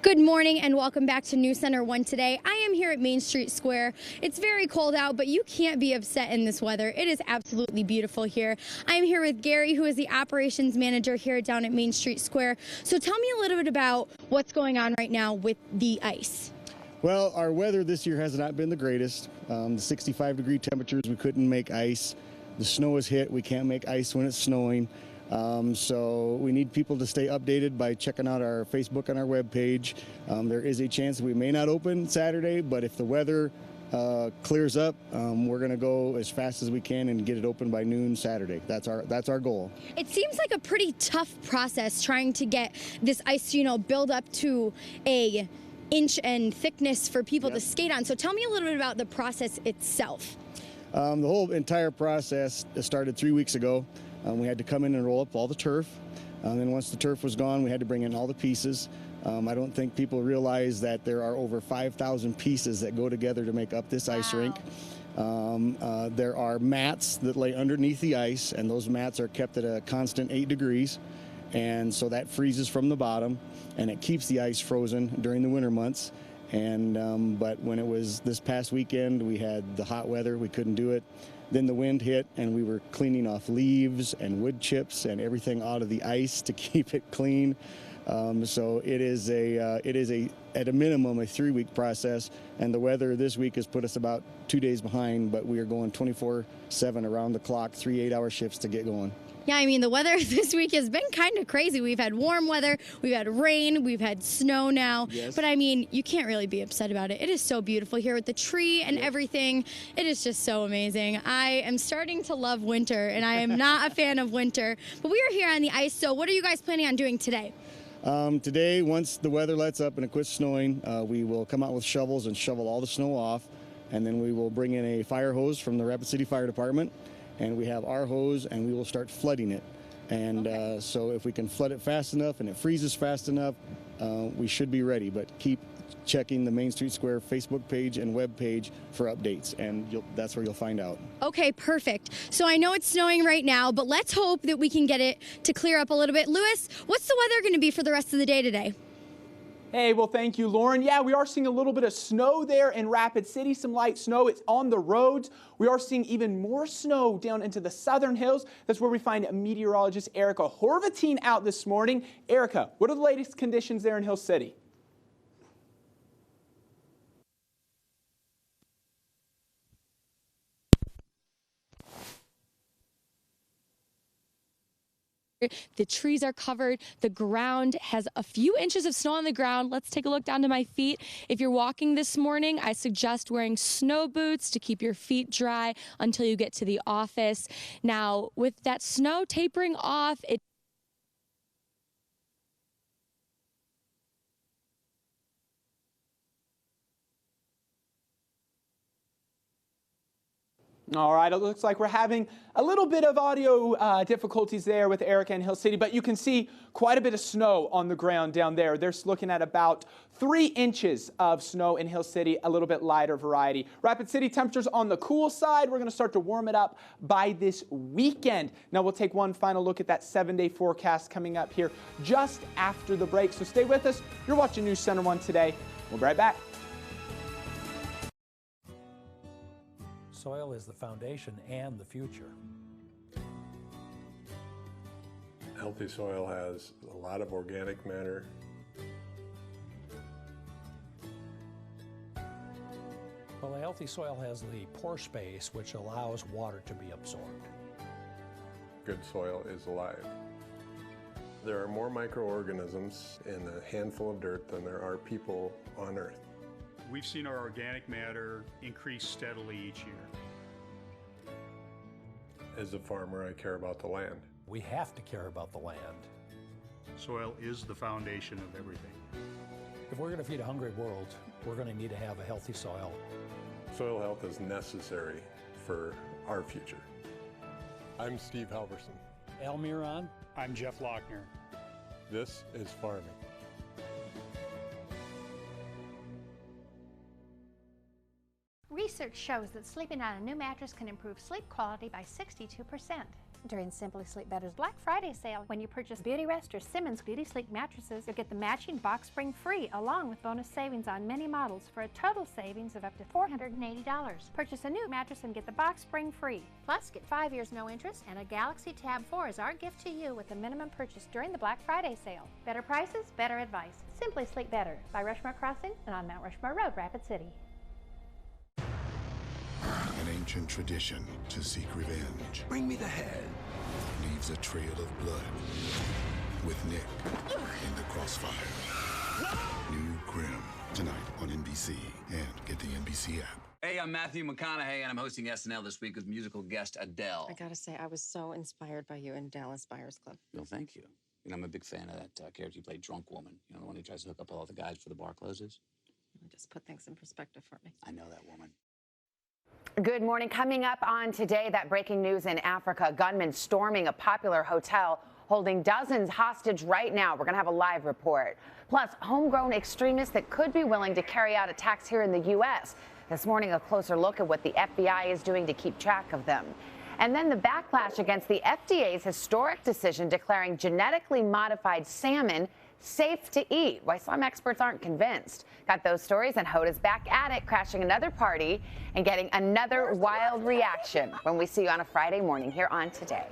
Good morning and welcome back to News Center 1 Today. I am here at Main Street Square. It's very cold out, but you can't be upset in this weather. It is absolutely beautiful here. I am here with Gary, who is the operations manager here down at Main Street Square. So tell me a little bit about what's going on right now with the ice. Well, our weather this year has not been the greatest. The 65-degree temperatures, we couldn't make ice. The snow is hit. We can't make ice when it's snowing. So we need people to stay updated by checking out our Facebook and our webpage. There is a chance that we may not open Saturday, but if the weather clears up, we're going to go as fast as we can and get it open by noon Saturday. That's our goal. It seems like a pretty tough process trying to get this ice, build up to a inch and thickness for people to skate on. So tell me a little bit about the process itself. The whole entire process started 3 weeks ago. We had to come in and roll up all the turf. Then once the turf was gone, we had to bring in all the pieces. I don't think people realize that there are over 5,000 pieces that go together to make up this ice rink. There are mats that lay underneath the ice, and those mats are kept at a constant 8 degrees. And so that freezes from the bottom, and it keeps the ice frozen during the winter months. And but when it was this past weekend, we had the hot weather, we couldn't do it. Then the wind hit, and we were cleaning off leaves and wood chips and everything out of the ice to keep it clean. So it is at a minimum a 3-week process, and the weather this week has put us about 2 days behind, but we are going 24/7 around the clock, 3 8-hour shifts to get going. Yeah, I mean, the weather this week has been kind of crazy. We've had warm weather, we've had rain, we've had snow now. Yes. But I mean, you can't really be upset about it. It is so beautiful here with the tree and everything. It is just so amazing. I am starting to love winter, and I am not a fan of winter. But we are here on the ice, so what are you guys planning on doing today? Today, once the weather lets up and it quits snowing, we will come out with shovels and shovel all the snow off. And then we will bring in a fire hose from the Rapid City Fire Department. And we have our hose, and we will start flooding it. And so if we can flood it fast enough and it freezes fast enough, we should be ready. But keep checking the Main Street Square Facebook page and web page for updates, and that's where you'll find out. Okay, perfect. So I know it's snowing right now, but let's hope that we can get it to clear up a little bit. Lewis, what's the weather going to be for the rest of the day today? Hey, well, thank you, Lauren. Yeah, we are seeing a little bit of snow there in Rapid City, some light snow. It's on the roads. We are seeing even more snow down into the southern hills. That's where we find meteorologist Erica Horvatine out this morning. Erica, what are the latest conditions there in Hill City? The trees are covered. The ground has a few inches of snow on the ground. Let's take a look down to my feet. If you're walking this morning, I suggest wearing snow boots to keep your feet dry until you get to the office. Now, with that snow tapering off, All right, it looks like we're having a little bit of audio difficulties there with Erica and Hill City, but you can see quite a bit of snow on the ground down there. They're looking at about 3 inches of snow in Hill City, a little bit lighter variety. Rapid City temperatures on the cool side. We're going to start to warm it up by this weekend. Now we'll take one final look at that 7-day forecast coming up here just after the break. So stay with us. You're watching News Center 1 Today. We'll be right back. Soil is the foundation and the future. Healthy soil has a lot of organic matter. Well, a healthy soil has the pore space, which allows water to be absorbed. Good soil is alive. There are more microorganisms in a handful of dirt than there are people on Earth. We've seen our organic matter increase steadily each year. As a farmer, I care about the land. We have to care about the land. Soil is the foundation of everything. If we're going to feed a hungry world, we're going to need to have a healthy soil. Soil health is necessary for our future. I'm Steve Halverson. Al Miron. I'm Jeff Lochner. This is farming. Research shows that sleeping on a new mattress can improve sleep quality by 62%. During Simply Sleep Better's Black Friday sale, when you purchase Beauty Rest or Simmons Beauty Sleep mattresses, you'll get the matching box spring free, along with bonus savings on many models for a total savings of up to $480. Purchase a new mattress and get the box spring free. Plus, get 5 years no interest and a Galaxy Tab 4 as our gift to you with a minimum purchase during the Black Friday sale. Better prices, better advice. Simply Sleep Better by Rushmore Crossing and on Mount Rushmore Road, Rapid City. An ancient tradition to seek revenge. Bring me the head. Leaves a trail of blood with Nick in the crossfire. New Grimm tonight on NBC and get the NBC app. Hey, I'm Matthew McConaughey, and I'm hosting SNL this week with musical guest Adele. I gotta say, I was so inspired by you in Dallas Buyers Club. Well, thank you. You know, I'm a big fan of that character you played, Drunk Woman. You know, the one who tries to hook up all the guys before the bar closes? Just put things in perspective for me. I know that woman. Good morning. Coming up on Today, that breaking news in Africa, gunmen storming a popular hotel, holding dozens hostage right now. We're going to have a live report. Plus, homegrown extremists that could be willing to carry out attacks here in the U.S. This morning, a closer look at what the FBI is doing to keep track of them. And then the backlash against the FDA's historic decision declaring genetically modified salmon safe to eat, why some experts aren't convinced. Got those stories, and Hoda's back at it, crashing another party and getting another wild reaction when we see you on a Friday morning here on Today.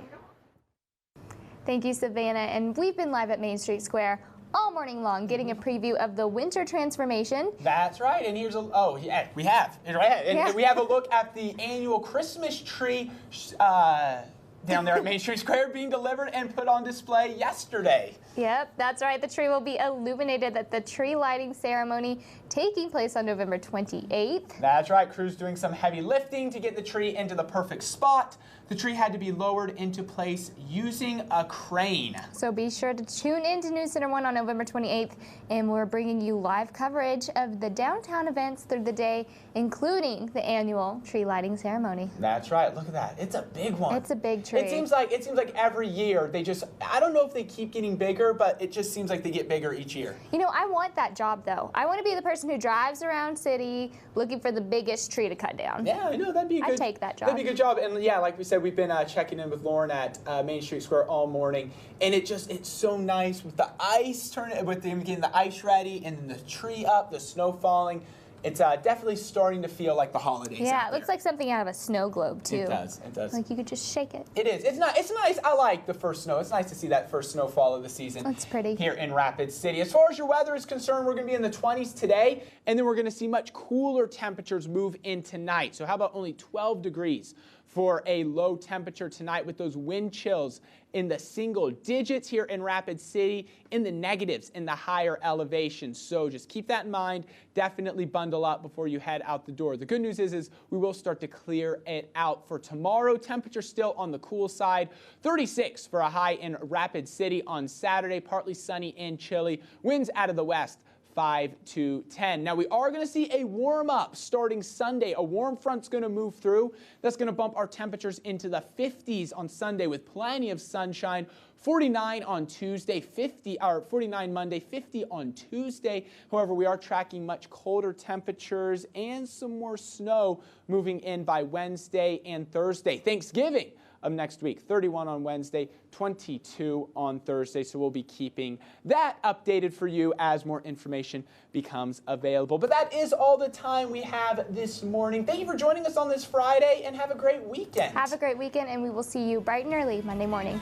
Thank you, Savannah. And we've been live at Main Street Square all morning long, getting a preview of the winter transformation. That's right. And here's we have. And we have a look at the annual Christmas tree down there at Main Street Square being delivered and put on display yesterday. Yep, that's right. The tree will be illuminated at the tree lighting ceremony taking place on November 28th. That's right. Crews doing some heavy lifting to get the tree into the perfect spot. The tree had to be lowered into place using a crane. So be sure to tune in to News Center 1 on November 28th, and we're bringing you live coverage of the downtown events through the day, including the annual tree lighting ceremony. That's right. Look at that. It's a big one. It's a big tree. It seems like every year they just, I don't know if they keep getting bigger, but it just seems like they get bigger each year. You know, I want that job though. I want to be the person who drives around city looking for the biggest tree to cut down. Yeah, I know, that'd be a good. I'd take that job. That'd be a good job. And yeah, like we said, we've been checking in with Lauren at Main Street Square all morning, and it's so nice with the ice with them getting the ice ready and the tree up, the snow falling. It's definitely starting to feel like the holidays. Yeah, it looks like something out of a snow globe too. It does. It does. Like you could just shake it. It is. It's nice. I like the first snow. It's nice to see that first snowfall of the season. That's pretty. Here in Rapid City. As far as your weather is concerned, we're going to be in the 20s today, and then we're going to see much cooler temperatures move in tonight. So how about only 12 degrees for a low temperature tonight with those wind chills in the single digits here in Rapid City, in the negatives in the higher elevations. So just keep that in mind. Definitely bundle up before you head out the door. The good news is we will start to clear it out for tomorrow. Temperature still on the cool side. 36 for a high in Rapid City on Saturday. Partly sunny and chilly. Winds out of the west. 5 to 10. Now we are going to see a warm up starting Sunday. A warm front's going to move through. That's going to bump our temperatures into the 50s on Sunday with plenty of sunshine. 49 on Tuesday, 49 Monday, 50 on Tuesday. However, we are tracking much colder temperatures and some more snow moving in by Wednesday and Thursday. Thanksgiving of next week, 31 on Wednesday, 22 on Thursday. So we'll be keeping that updated for you as more information becomes available. But that is all the time we have this morning. Thank you for joining us on this Friday, and have a great weekend. Have a great weekend, and we will see you bright and early Monday morning.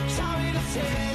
Sorry to say.